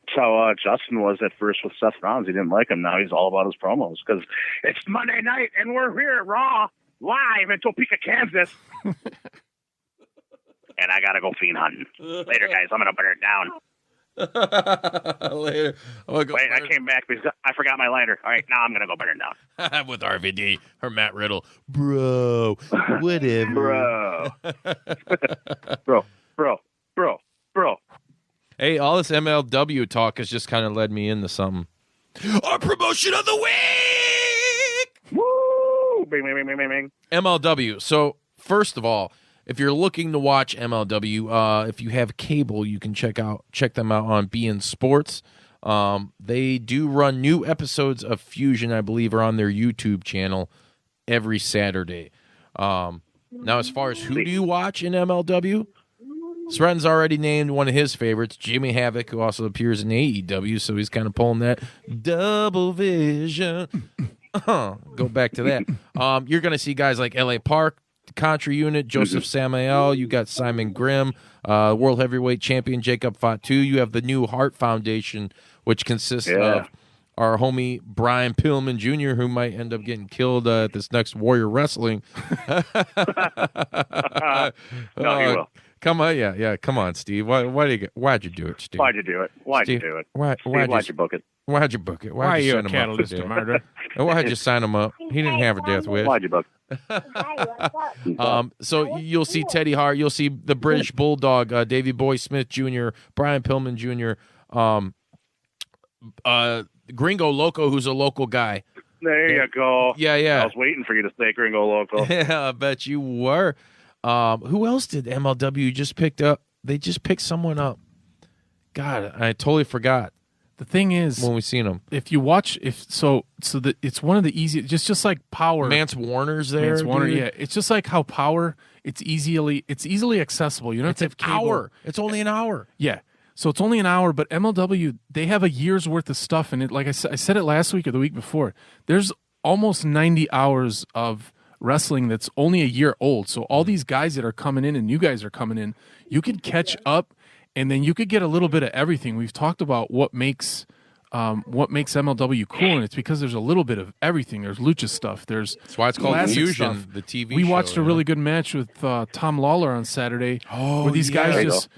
That's how Justin was at first with Seth Rollins. He didn't like him. Now he's all about his promos, because it's Monday night and we're here at Raw live in Topeka, Kansas. And I gotta go fiend hunting. Later, guys. I'm gonna burn it down. Later. Wait, I came back because I forgot my lighter. All right, now I'm gonna go burn it down. With RVD or Matt Riddle. Bro, whatever. Bro. Hey, all this MLW talk has just kind of led me into something. Our promotion of the week! Woo! Bing, bing, bing, bing, bing, bing. MLW. So, first of all, if you're looking to watch MLW, if you have cable, you can check them out on beIN Sports. They do run new episodes of Fusion, I believe, are on their YouTube channel every Saturday. Now, as far as who do you watch in MLW? Sreten's already named one of his favorites, Jimmy Havoc, who also appears in AEW, so he's kind of pulling that double vision. Go back to that. You're going to see guys like L.A. Park, Contra Unit, Joseph Samael. You got Simon Grimm, World Heavyweight Champion Jacob Fatu. You have the New Heart Foundation, which consists of our homie Brian Pillman Jr., who might end up getting killed at this next Warrior Wrestling. No, he will. Come on, yeah. Come on, Steve. Why'd you do it, Steve? Why'd you do it? Why'd you why'd you book it? Why'd you book it? Why are you a sign him up catalyst for to murder? Why'd you sign him up? He didn't have a death wish. Why'd you book it? So you'll see Teddy Hart. You'll see the British Bulldog, Davey Boy Smith Jr., Brian Pillman Jr., Gringo Loco, who's a local guy. There you go. Yeah. I was waiting for you to say Gringo Loco. Yeah, I bet you were. Who else did MLW just picked up? They just picked someone up. God, I totally forgot. The thing is, when we seen them, if you watch, it's one of the easy, just like Power. Mance Warner's there. Mance Warner, dude. yeah. It's just like how Power. It's easily accessible. You don't have to have cable. Hour. It's only an hour. Yeah. So it's only an hour, but MLW, they have a year's worth of stuff in it. Like I said it last week or the week before. There's almost 90 hours of wrestling that's only a year old. So all these guys that are coming in and you guys are coming in, you could catch up and then you could get a little bit of everything. We've talked about what makes MLW cool, and it's because there's a little bit of everything. There's lucha stuff. That's why it's called classic Fusion, stuff. the TV We show, watched a really good match with Tom Lawler on Saturday where these guys There you just,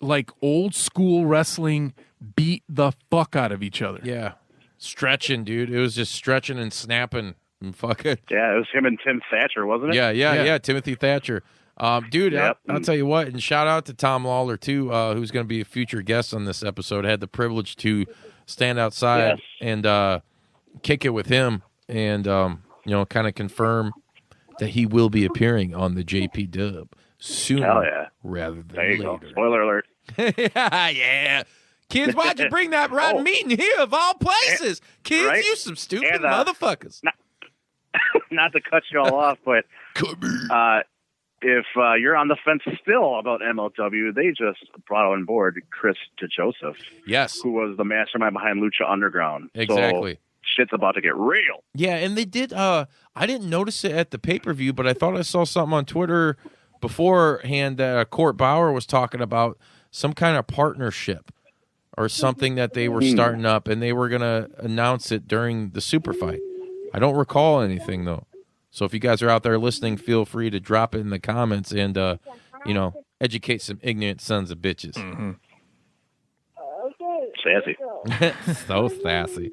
like old school wrestling, beat the fuck out of each other. Yeah. Stretching, dude. It was just stretching and snapping and fucking. Yeah, it was him and Tim Thatcher, wasn't it? Yeah. Timothy Thatcher. Dude, Yep. I'll tell you what, and shout out to Tom Lawler, too, who's going to be a future guest on this episode. I had the privilege to stand outside and kick it with him and, kind of confirm that he will be appearing on the JP Dub sooner Hell yeah. rather than There you later. go. Spoiler alert. Yeah. Kids, why'd you bring that rotten meeting here of all places? Kids, right? you some stupid And, motherfuckers. Not to cut you all off, but if you're on the fence still about MLW, they just brought on board Chris DeJoseph, Yes. who was the mastermind behind Lucha Underground. Exactly. So shit's about to get real. Yeah, and they did. I didn't notice it at the pay-per-view, but I thought I saw something on Twitter beforehand that Court Bauer was talking about some kind of partnership or something that they were starting up, and they were going to announce it during the super fight. I don't recall anything, though. So if you guys are out there listening, feel free to drop it in the comments and, educate some ignorant sons of bitches. Mm-hmm. Sassy. So sassy.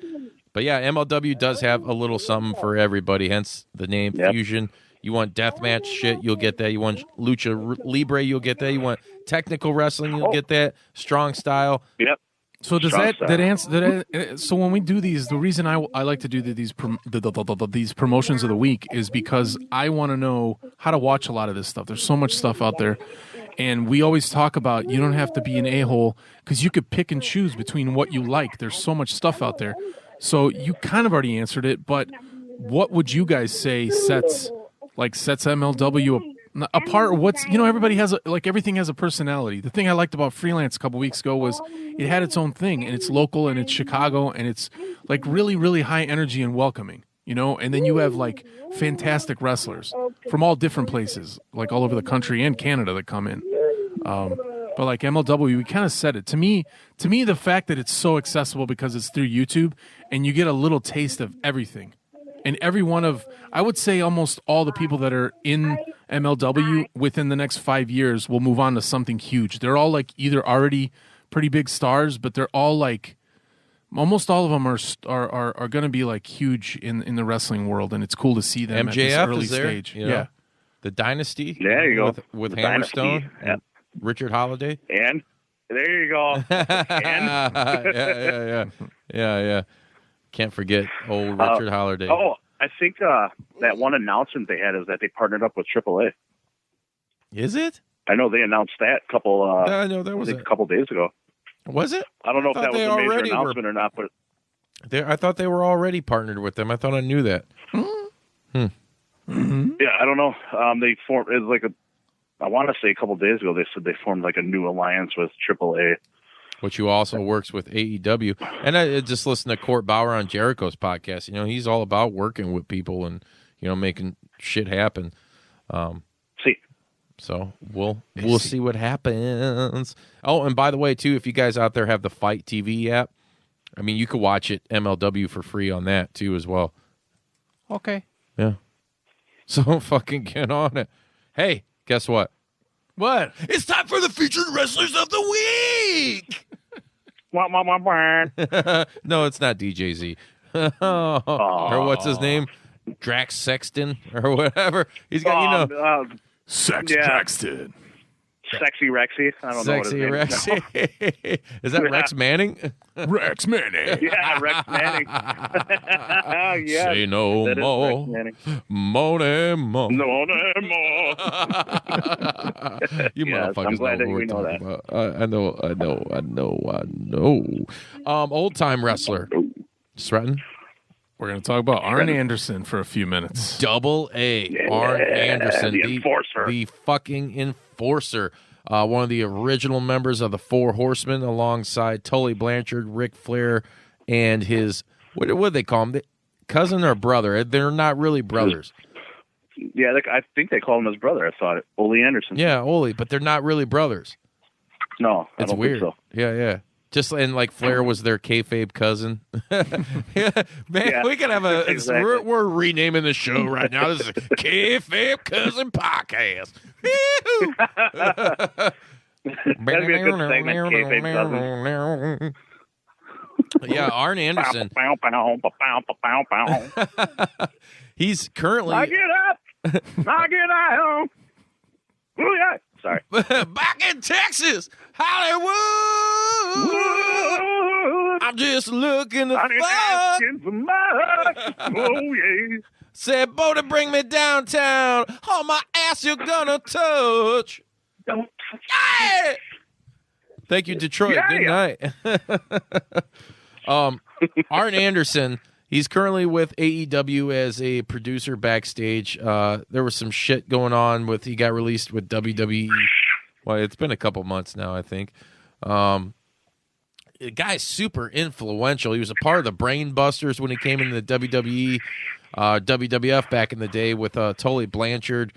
But yeah, MLW does have a little something for everybody, hence the name Fusion. You want deathmatch shit, you'll get that. You want lucha libre, you'll get that. You want technical wrestling, you'll get that. Strong style. Yep. So does Strong that answer that? So when we do these, the reason I like to do these these promotions of the week is because I want to know how to watch a lot of this stuff. There's so much stuff out there, and we always talk about you don't have to be an a-hole because you could pick and choose between what you like. There's so much stuff out there. So you kind of already answered it, but what would you guys say sets MLW apart? What's everybody has everything has a personality. The thing I liked about Freelance a couple weeks ago was it had its own thing, and it's local, and it's Chicago, and it's like really, really high energy and welcoming. And then you have like fantastic wrestlers from all different places, like all over the country and Canada that come in. But like MLW, we kind of said it. To me, the fact that it's so accessible because it's through YouTube, and you get a little taste of everything. And every one of, I would say almost all the people that are in MLW within the next 5 years will move on to something huge. They're all like either already pretty big stars, but they're all like, almost all of them are going to be like huge in the wrestling world, and it's cool to see them MJF at this early is there, stage. Yeah. The Dynasty. There you go. With The Hammerstone. Dynasty. Yep. Richard Holiday. And there you go. And Yeah. Can't forget old Richard Holiday. oh, I think that one announcement they had is that they partnered up with AAA. Is it? I know they announced that a couple days ago. Was it? I don't know if thought that was they a major already were- announcement or not, but I thought they were already partnered with them. I thought I knew that. yeah, I don't know. They formed I want to say a couple days ago they said they formed like a new alliance with AAA. Which you also works with AEW. And I just listened to Court Bauer on Jericho's podcast. He's all about working with people and, making shit happen. See. So we'll see what happens. Oh, and by the way, too, if you guys out there have the Fight TV app, I mean, you could watch it MLW for free on that, too, as well. Okay. Yeah. So fucking get on it. Hey, guess what? What? It's time for the featured wrestlers of the week. No, it's not DJ Z. Or what's his name? Drax Sexton or whatever. He's got, Sexton. Sexy Rexy. I don't know what his Sexy name Rex. is. Is that Rex Manning? Rex Manning. Yeah, Rex Manning. Yeah, Say no that is more. Rex Manning. More. No more. You Yes, motherfuckers I'm glad know that what we're we know talking about. I know. Old time wrestler. Sreten. We're going to talk about Arn Anderson for a few minutes. Double A. Arn Anderson. the enforcer. The fucking enforcer. one of the original members of the Four Horsemen, alongside Tully Blanchard, Ric Flair, and his what do they call him? Cousin or brother? They're not really brothers. Yeah, I think they call him his brother. I thought it. Ole Anderson. Yeah, Ole, but they're not really brothers. No, I It's don't weird. think so. Yeah. Just and like Flair was their kayfabe cousin. Yeah, man, Yeah, we could have a. exactly. We're renaming the show right now. This is a kayfabe cousin podcast. That'd be a good segment, kayfabe cousin. Yeah, Arn Anderson. He's currently I get up. I get out. Oh yeah. Sorry. back in Texas, Hollywood. I'm just looking to I ain't fuck. asking for much. Oh yeah. Said, Bodi, bring me downtown. All my ass you're gonna touch. Don't Yeah! Thank you, Detroit. Yeah, Good night. Arn Anderson, he's currently with AEW as a producer backstage. There was some shit going on he got released with WWE. Well, it's been a couple months now, I think. The guy's super influential. He was a part of the Brain Busters when he came into the WWE, WWF back in the day with Tully Blanchard.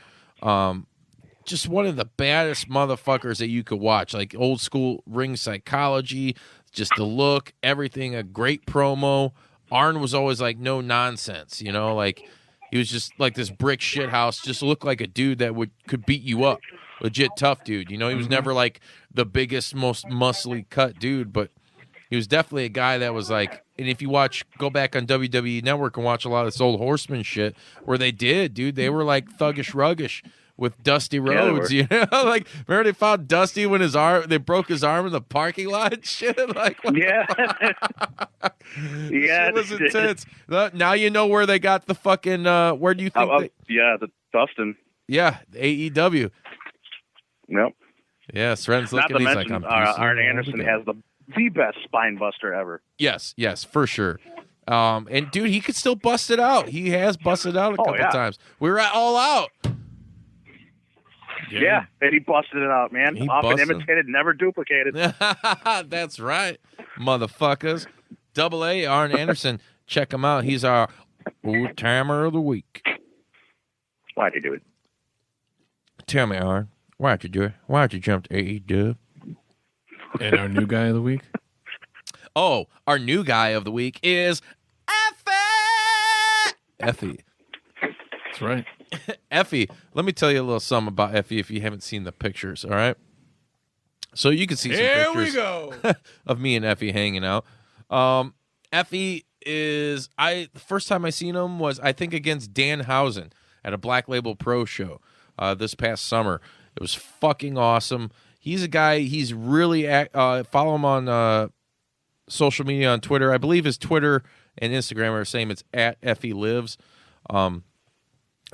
Just one of the baddest motherfuckers that you could watch. Like old school ring psychology, just the look, everything, a great promo. Arn was always like no nonsense, like he was just like this brick shit house, just looked like a dude that could beat you up. Legit tough dude. He was never like the biggest, most muscly cut dude, but he was definitely a guy that was like, and if you go back on WWE Network and watch a lot of this old Horseman shit where they were like thuggish ruggish with Dusty Rhodes, like remember they found Dusty when they broke his arm in the parking lot and shit? Like, what Yeah. Yeah. shit was intense. Now you know where they got the fucking, where do you think yeah, the Dustin. yeah, AEW. Yep. Yeah, Sren's Not looking, to he's mention, like, I'm Arn Anderson has the best spine buster ever. Yes, for sure. And dude, he could still bust it out. He has busted out a couple times. We were at All Out. Yeah, and he busted it out, man. He Often busted. imitated, never duplicated. That's right, motherfuckers. Double A, Arn Anderson. Check him out. He's our old timer of the week. Why'd he do it? Tell me, Arn, why'd you do it? Why'd you jump to AEW? And our new guy of the week? Oh, our new guy of the week is Effie. That's right. Effie, let me tell you a little something about Effie if you haven't seen the pictures, all right? So you can see some Here pictures we go. of me and Effie hanging out. Effie is the first time I seen him was I think against Danhausen at a Black Label Pro show this past summer. It was fucking awesome. He's a guy. He's really follow him on social media on Twitter. I believe his Twitter and Instagram are the same. It's at Effie Lives.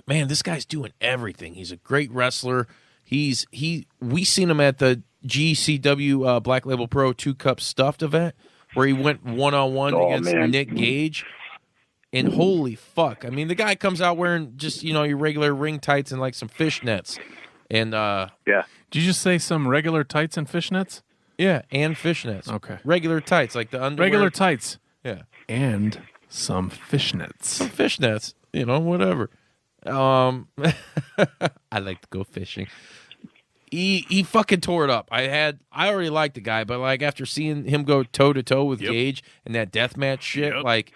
Man, this guy's doing everything. He's a great wrestler. We seen him at the GCW Black Label Pro 2-Cup Stuffed event where he went one-on-one against Nick Gage. And holy fuck. I mean, the guy comes out wearing just, your regular ring tights and like some fishnets. And Yeah. Did you just say some regular tights and fishnets? yeah, and fishnets. Okay. Regular tights, like the underwear. Regular tights. Yeah. And some fishnets. Fishnets, whatever. I like to go fishing. He fucking tore it up. I already liked the guy, but like after seeing him go toe to toe with Gage and that deathmatch shit, like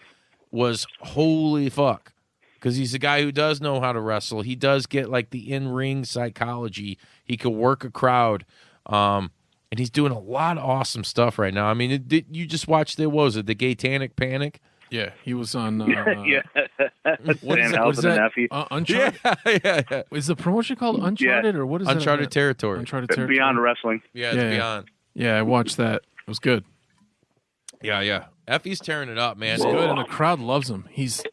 was holy fuck. Because he's a guy who does know how to wrestle. He does get like the in-ring psychology. He can work a crowd. And he's doing a lot of awesome stuff right now. I mean, you just watched the Gatanic Panic? Yeah, he was on. Yeah. What is Danhausen that? and Effie. Uncharted. Yeah. Is the promotion called Uncharted or what is Uncharted that? Territory. Uncharted Territory. Beyond Wrestling. Yeah, it's Yeah. Beyond. Yeah, I watched that. It was good. Yeah. Effie's tearing it up, man. He's good, and the crowd loves him. He's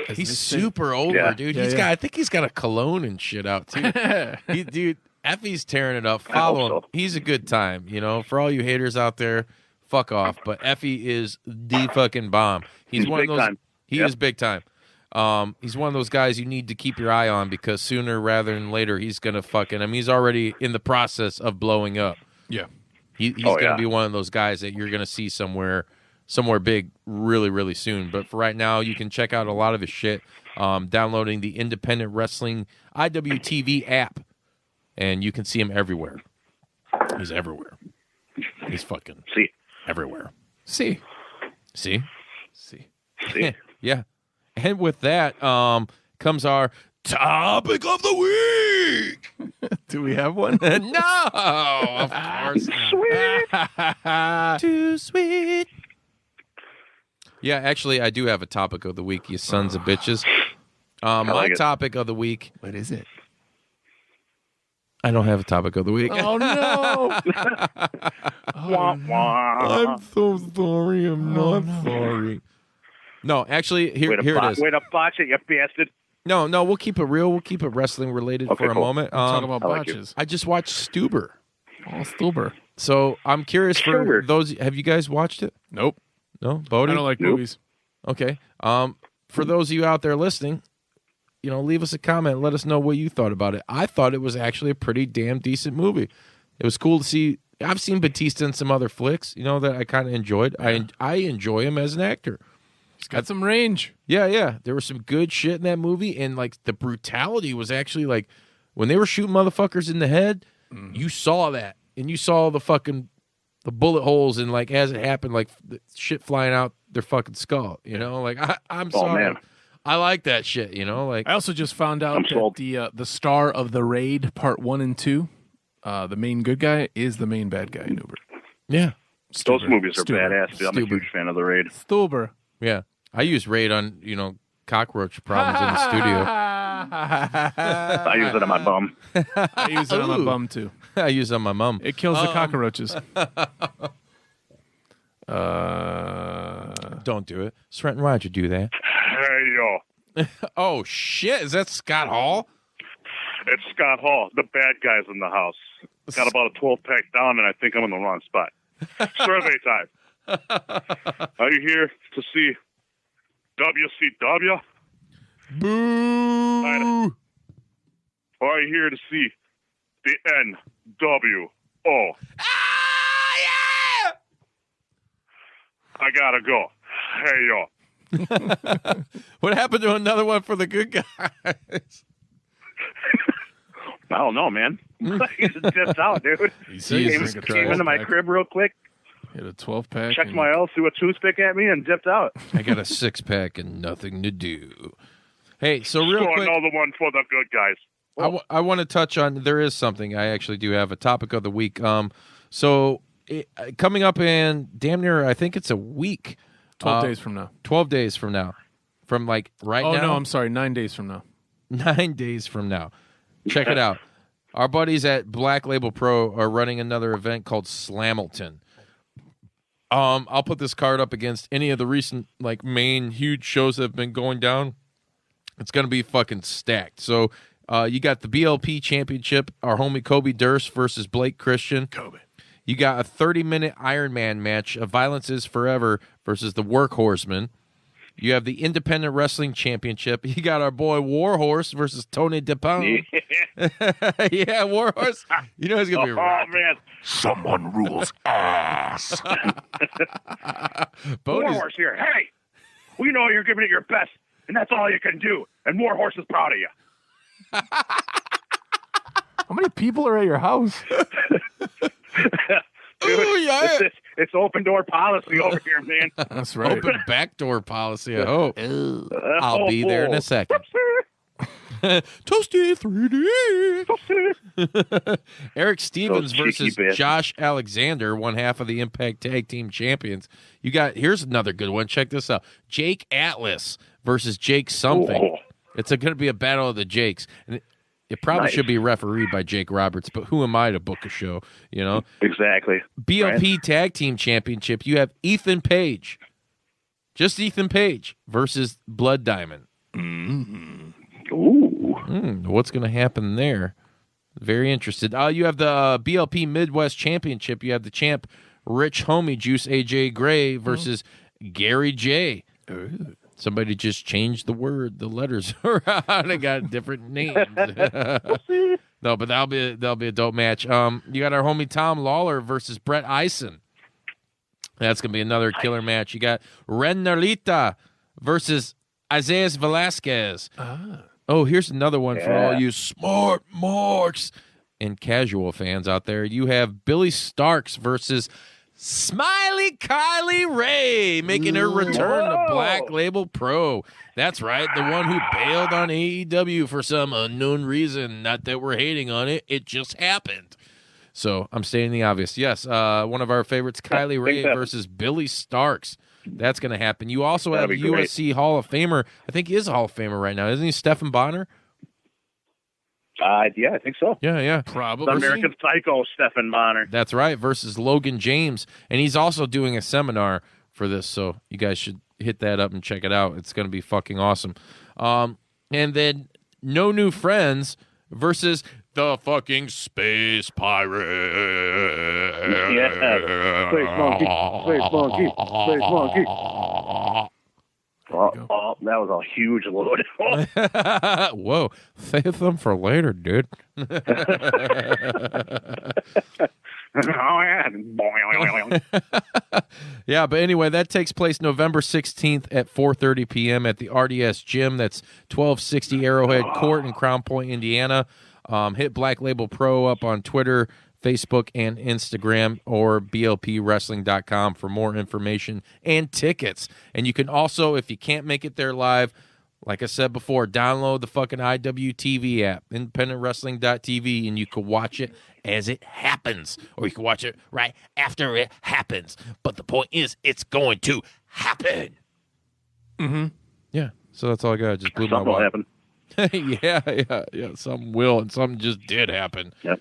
He's super over, Yeah. dude. Yeah. I think he's got a cologne and shit out too. Dude, Effie's tearing it up. hope Follow him. so. He's a good time. For all you haters out there, fuck off. But Effie is the fucking bomb. He's one big of those. time. He Yep. is big time. He's one of those guys you need to keep your eye on because sooner rather than later he's gonna he's already in the process of blowing up. Yeah. He's gonna be one of those guys that you're gonna see somewhere big really, really soon. But for right now, you can check out a lot of his shit downloading the Independent Wrestling IWTV app, and you can see him everywhere. He's everywhere. He's fucking everywhere. See. Yeah. And with that comes our topic of the week. Do we have one? No, of course not. Too sweet. Yeah, actually, I do have a topic of the week, you sons of bitches. My topic of the week. What is it? I don't have a topic of the week. Oh, no. I'm so sorry. I'm not sorry. No, actually, here it is. Way to botch it, you bastard. No, we'll keep it real. We'll keep it wrestling related for a moment. Talk about botches. I just watched Stuber. Oh, Stuber. So I'm curious for those. Have you guys watched it? Nope. No, Bodi? I don't like movies. Okay. For those of you out there listening, leave us a comment. Let us know what you thought about it. I thought it was actually a pretty damn decent movie. It was cool to see. I've seen Batista in some other flicks, that I kind of enjoyed. I enjoy him as an actor. He's got some range. Yeah. There was some good shit in that movie, and like the brutality was actually like when they were shooting motherfuckers in the head, you saw that, and you saw the bullet holes, and like as it happened, like the shit flying out their fucking skull. Like I'm sorry. Man. I like that shit. Like I also just found out that the star of The Raid Part 1 and 2, the main good guy, is the main bad guy in Uber. Yeah. Those movies are badass, dude. I'm a huge fan of The Raid. Stuber. Yeah. I use Raid on, cockroach problems in the studio. I use it on my bum. I use it on my bum, too. I use it on my mom. It kills the cockroaches. Don't do it. Sreten, why'd you do that? Hey, yo. Oh, shit. Is that Scott Hall? It's Scott Hall. The bad guy's in the house. Got about a 12-pack down, and I think I'm in the wrong spot. Survey time. Are you here to see WCW? Boo! Or are you here to see the NWO? Ah, yeah! I gotta go. Hey, yo. What happened to another one for the good guys? I don't know, man. He just dipped out, dude. Came into my crib real quick. Hit a 12-pack. Checked my L, threw a toothpick at me, and dipped out. I got a 6-pack and nothing to do. Hey, so real quick, another one for the good guys. I want to touch on. There is something I actually do have a topic of the week. Coming up in damn near, I think it's a week. 12 days from now. 12 days from now. From like right now. Oh no, I'm sorry. 9 days from now. 9 days from now. Check it out. Our buddies at Black Label Pro are running another event called Slamilton. I'll put this card up against any of the recent like main huge shows that have been going down. It's going to be fucking stacked. So you got the BLP Championship, our homie Kobe Durst versus Blake Christian. Kobe. You got a 30-minute Iron Man match of Violence is Forever versus the Workhorseman. You have the Independent Wrestling Championship. You got our boy Warhorse versus Tony DePone. Yeah, Warhorse. You know he's going to be Oh, man. Someone rules ass. Warhorse here. Hey, we know you're giving it your best, and that's all you can do. And Warhorse is proud of you. How many people are at your house? Dude, Ooh, yeah. it's open door policy over here, man. That's right. Open backdoor policy, I hope. I'll be there in a second. Toasty 3D. Eric Stevens versus Josh Alexander, one half of the Impact Tag Team Champions. Here's another good one. Check this out. Jake Atlas versus Jake something. Oh. It's going to be a battle of the Jakes. And it probably should be refereed by Jake Roberts, but who am I to book a show, Exactly. BLP Tag Team Championship, you have Ethan Page. Just Ethan Page versus Blood Diamond. Ooh. What's going to happen there? Very interested. You have the BLP Midwest Championship. You have the champ Rich Homie Juice AJ Gray versus Gary J. Somebody just changed the letters around and got different names. No, but that'll be a dope match. You got our homie Tom Lawler versus Brett Eisen. That's gonna be another killer match. You got Ren Narita versus Isaias Velasquez. Oh, here's another one for all you smart marks and casual fans out there. You have Billy Starks versus Smiley Kylie Ray making her return to Black Label Pro. That's right, the one who bailed on AEW for some unknown reason. Not that we're hating on it, it just happened. So I'm stating the obvious. Yes, one of our favorites, Kylie Ray versus Billy Starks. That's going to happen. You also have USC Hall of Famer. I think he is a Hall of Famer right now. Isn't he Stephen Bonner? Yeah, I think so. Yeah. Probably. The American Psycho, Stephen Bonner. That's right, versus Logan James. And he's also doing a seminar for this, so you guys should hit that up and check it out. It's going to be fucking awesome. And then No New Friends versus the fucking Space Pirate. Yeah. Space monkey. Oh, that was a huge load. Whoa, save them for later, dude. Yeah, but anyway, that takes place November 16th at 4:30 p.m. at the RDS Gym. That's 1260 Arrowhead Court in Crown Point, Indiana. Hit Black Label Pro up on Twitter, Facebook, and Instagram, or blpwrestling.com for more information and tickets. And you can also, if you can't make it there live, like I said before, download the fucking IWTV app, independentwrestling.tv, and you can watch it as it happens. Or you can watch it right after it happens. But the point is, it's going to happen. Mm-hmm. Yeah, so that's all I got. I just blew my Something will wad. happen. Yeah. Something will, and something just did happen. Yep.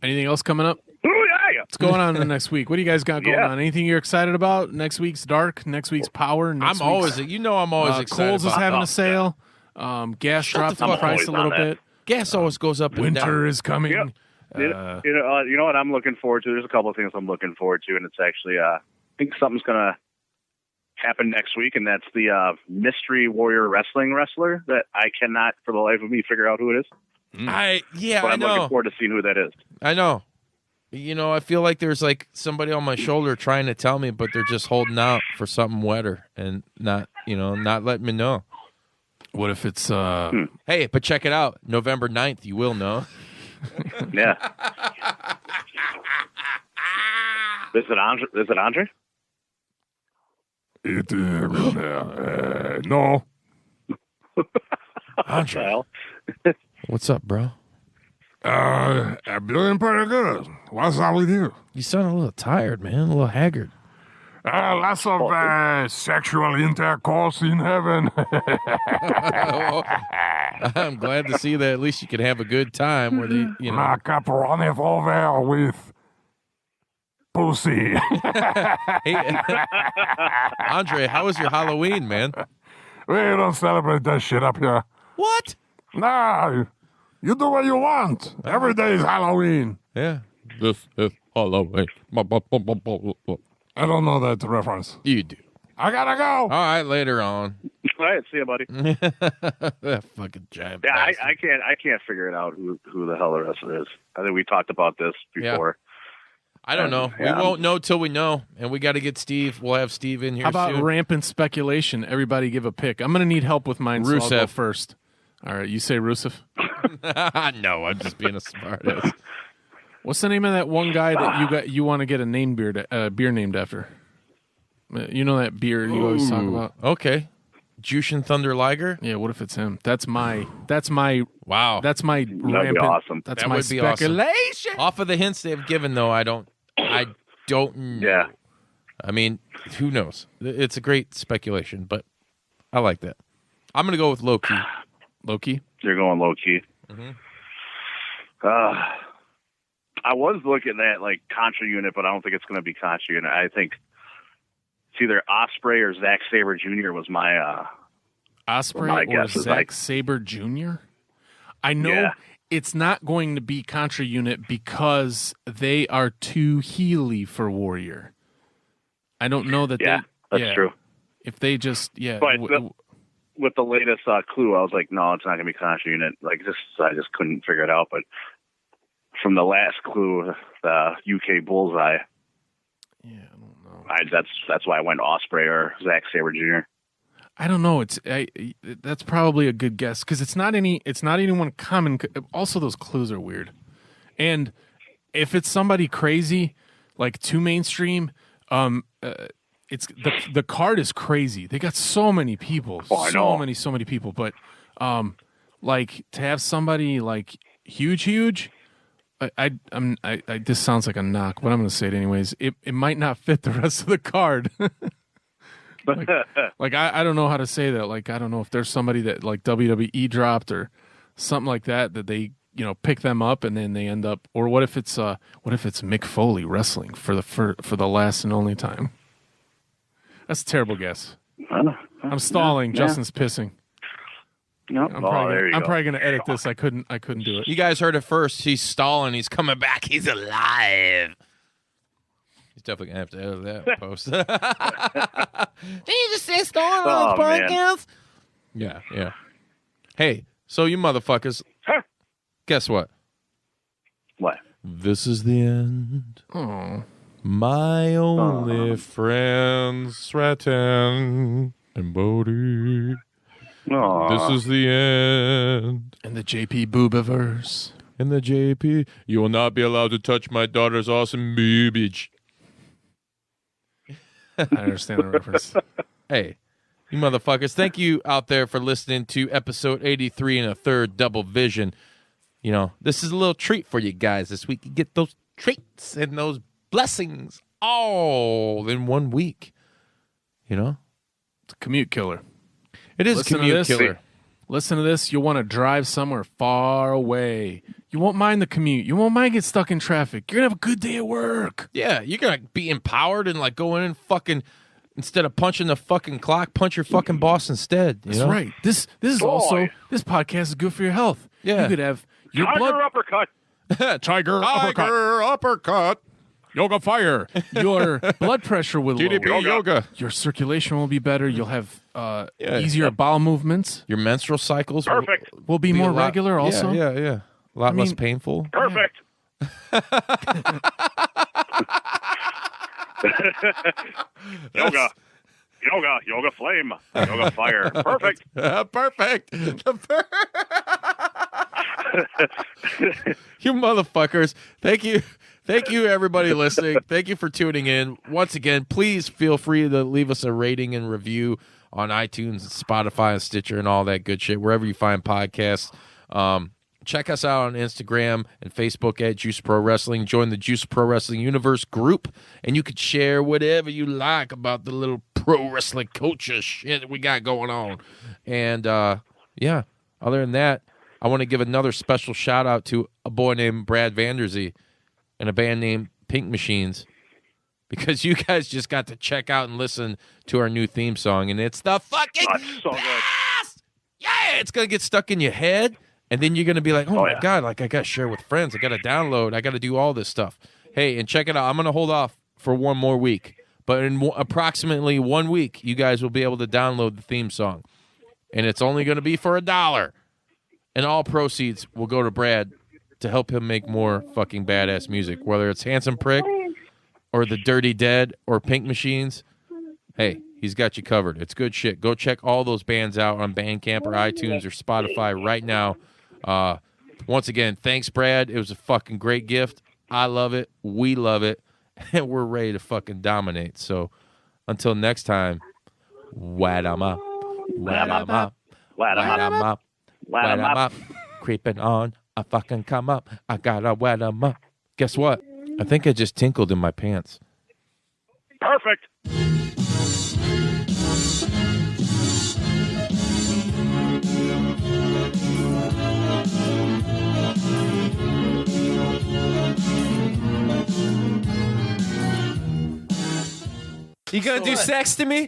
Anything else coming up? Ooh, yeah. What's going on in the next week? What do you guys got going Yeah. on? Anything you're excited about? Next week's Dark, next week's Power. Next I'm always excited Kohl's is about having a sale. Gas dropped in fuck price up a little on that. bit. Gas always goes up and down. Winter is coming. Yep. You know what I'm looking forward to? There's a couple of things I'm looking forward to, and it's actually I think something's gonna happen next week, and that's the Mystery Warrior Wrestling wrestler that I cannot for the life of me figure out who it is. But But I'm I looking know. forward to seeing who that is. I know. You know, I feel like there's like somebody on my shoulder trying to tell me, but they're just holding out for something wetter and not letting me know. What if it's Hey, but check it out. November 9th, you will know. Yeah. Is it Andre? Is it Andre? No. Andre, Well, what's up, bro? I'm doing pretty good. What's up with you? You sound a little tired, man. A little haggard. Lots of sexual intercourse in heaven. I'm glad to see that at least you can have a good time where they, you know. My cup runneth over with pussy. Hey, Andre, how was your Halloween, man? We don't celebrate that shit up here. What? Nah, you do what you want. Every day is Halloween. Yeah. This is Halloween. I don't know that reference. You do. I gotta go. All right, later on. all right, see you, buddy. That fucking giant. Yeah, bastard. I can't figure it out who the hell the wrestler is. I think we talked about this before. I don't know. Yeah. We won't know till we know, and we got to get Steve. We'll have Steve in here how about soon. rampant speculation? Everybody give a pick. I'm gonna need help with mine. So I'll go Rusev. first. All right, you say Rusev. No, I'm just being a smartass. What's the name of that one guy that you want to get a beer named after? You know that beer you always talk about. Okay, Jushin Thunder Liger. Yeah, what if it's him? That's my Wow, That's my That'd be rampant. awesome. That's That my would be awesome. speculation. Off of the hints they've given, though, I don't know. Yeah. I mean, who knows? It's a great speculation, but I like that. I'm gonna go with low key. Loki. You're going low key. I was looking at like Contra Unit, but I don't think it's going to be Contra Unit. I think it's either Osprey or Zack Sabre Jr. was my Osprey my or guess is Zack like- Sabre Jr. I know Yeah. it's not going to be Contra Unit because they are too heely for Warrior. I don't know that yeah. they. That's true. If they just, yeah. But with the latest clue, I was like, no, it's not going to be Contra Unit. Like, I just couldn't figure it out. But from the last clue, the UK Bullseye. Yeah, I don't know. That's why I went Osprey or Zack Sabre Jr. I don't know. That's probably a good guess because it's not anyone common. Also, those clues are weird. And if it's somebody crazy, like too mainstream, it's the card is crazy. They got so many people, so many people. But like to have somebody like huge. This sounds like a knock, but I'm going to say it anyways. It might not fit the rest of the card. like I don't know how to say that. Like I don't know if there's somebody that like WWE dropped or something like that they pick them up and then they end up. Or what if it's Mick Foley wrestling for the last and only time? That's a terrible guess. I'm stalling. Yeah. Justin's pissing. Nope. I'm probably going to edit this. I couldn't do it. You guys heard it first. He's stalling. He's coming back. He's alive. He's definitely going to have to edit that post. Did you just say stalling on the podcast? Yeah. Hey, so you motherfuckers, guess what? What? This is the end. Oh. My only friends, Sreten and Bodi. This is the end. And the JP Boobiverse. In the JP, you will not be allowed to touch my daughter's awesome boobage. I understand the reference. Hey, you motherfuckers, thank you out there for listening to episode 83 and a third Double Vision. This is a little treat for you guys this week. You get those treats and those blessings all in 1 week. It's a commute killer. It is a commute killer. Listen to this. You'll want to drive somewhere far away. You won't mind the commute. You won't mind getting stuck in traffic. You're going to have a good day at work. Yeah, you're going to be empowered and like go in and fucking, instead of punching the fucking clock, punch your fucking boss instead. That's right. This is also, this podcast is good for your health. Yeah. You could have your Tiger uppercut. Tiger uppercut. Yoga fire. Your blood pressure will lower. GDP yoga. Your circulation will be better. You'll have easier bowel movements. Your menstrual cycles will be more regular also. Yeah. A lot less painful. Perfect. Yoga flame. Yoga fire. Perfect. Perfect. You motherfuckers. Thank you, everybody listening. Thank you for tuning in. Once again, please feel free to leave us a rating and review on iTunes, Spotify, and Stitcher, and all that good shit, wherever you find podcasts. Check us out on Instagram and Facebook at Juice Pro Wrestling. Join the Juice Pro Wrestling Universe group, and you can share whatever you like about the little pro wrestling culture shit that we got going on. And, other than that, I want to give another special shout-out to a boy named Brad Vanderzee and a band named Pink Machines, because you guys just got to check out and listen to our new theme song, and it's the fucking best! Yeah, it's going to get stuck in your head, and then you're going to be like, oh my God, like I got to share with friends, I got to download, I got to do all this stuff. Hey, and check it out. I'm going to hold off for one more week, but in approximately 1 week, you guys will be able to download the theme song, and it's only going to be for $1, and all proceeds will go to Brad to help him make more fucking badass music, whether it's Handsome Prick or The Dirty Dead or Pink Machines. Hey, he's got you covered. It's good shit. Go check all those bands out on Bandcamp or iTunes or Spotify right now. Once again, thanks, Brad. It was a fucking great gift. I love it. We love it. And we're ready to fucking dominate. So until next time, wad 'em up. Wad 'em up. Wad 'em up. Wad 'em up. Creeping on. I fucking come up. I gotta wet 'em up. Guess what? I think I just tinkled in my pants. Perfect. You gonna do sex to me?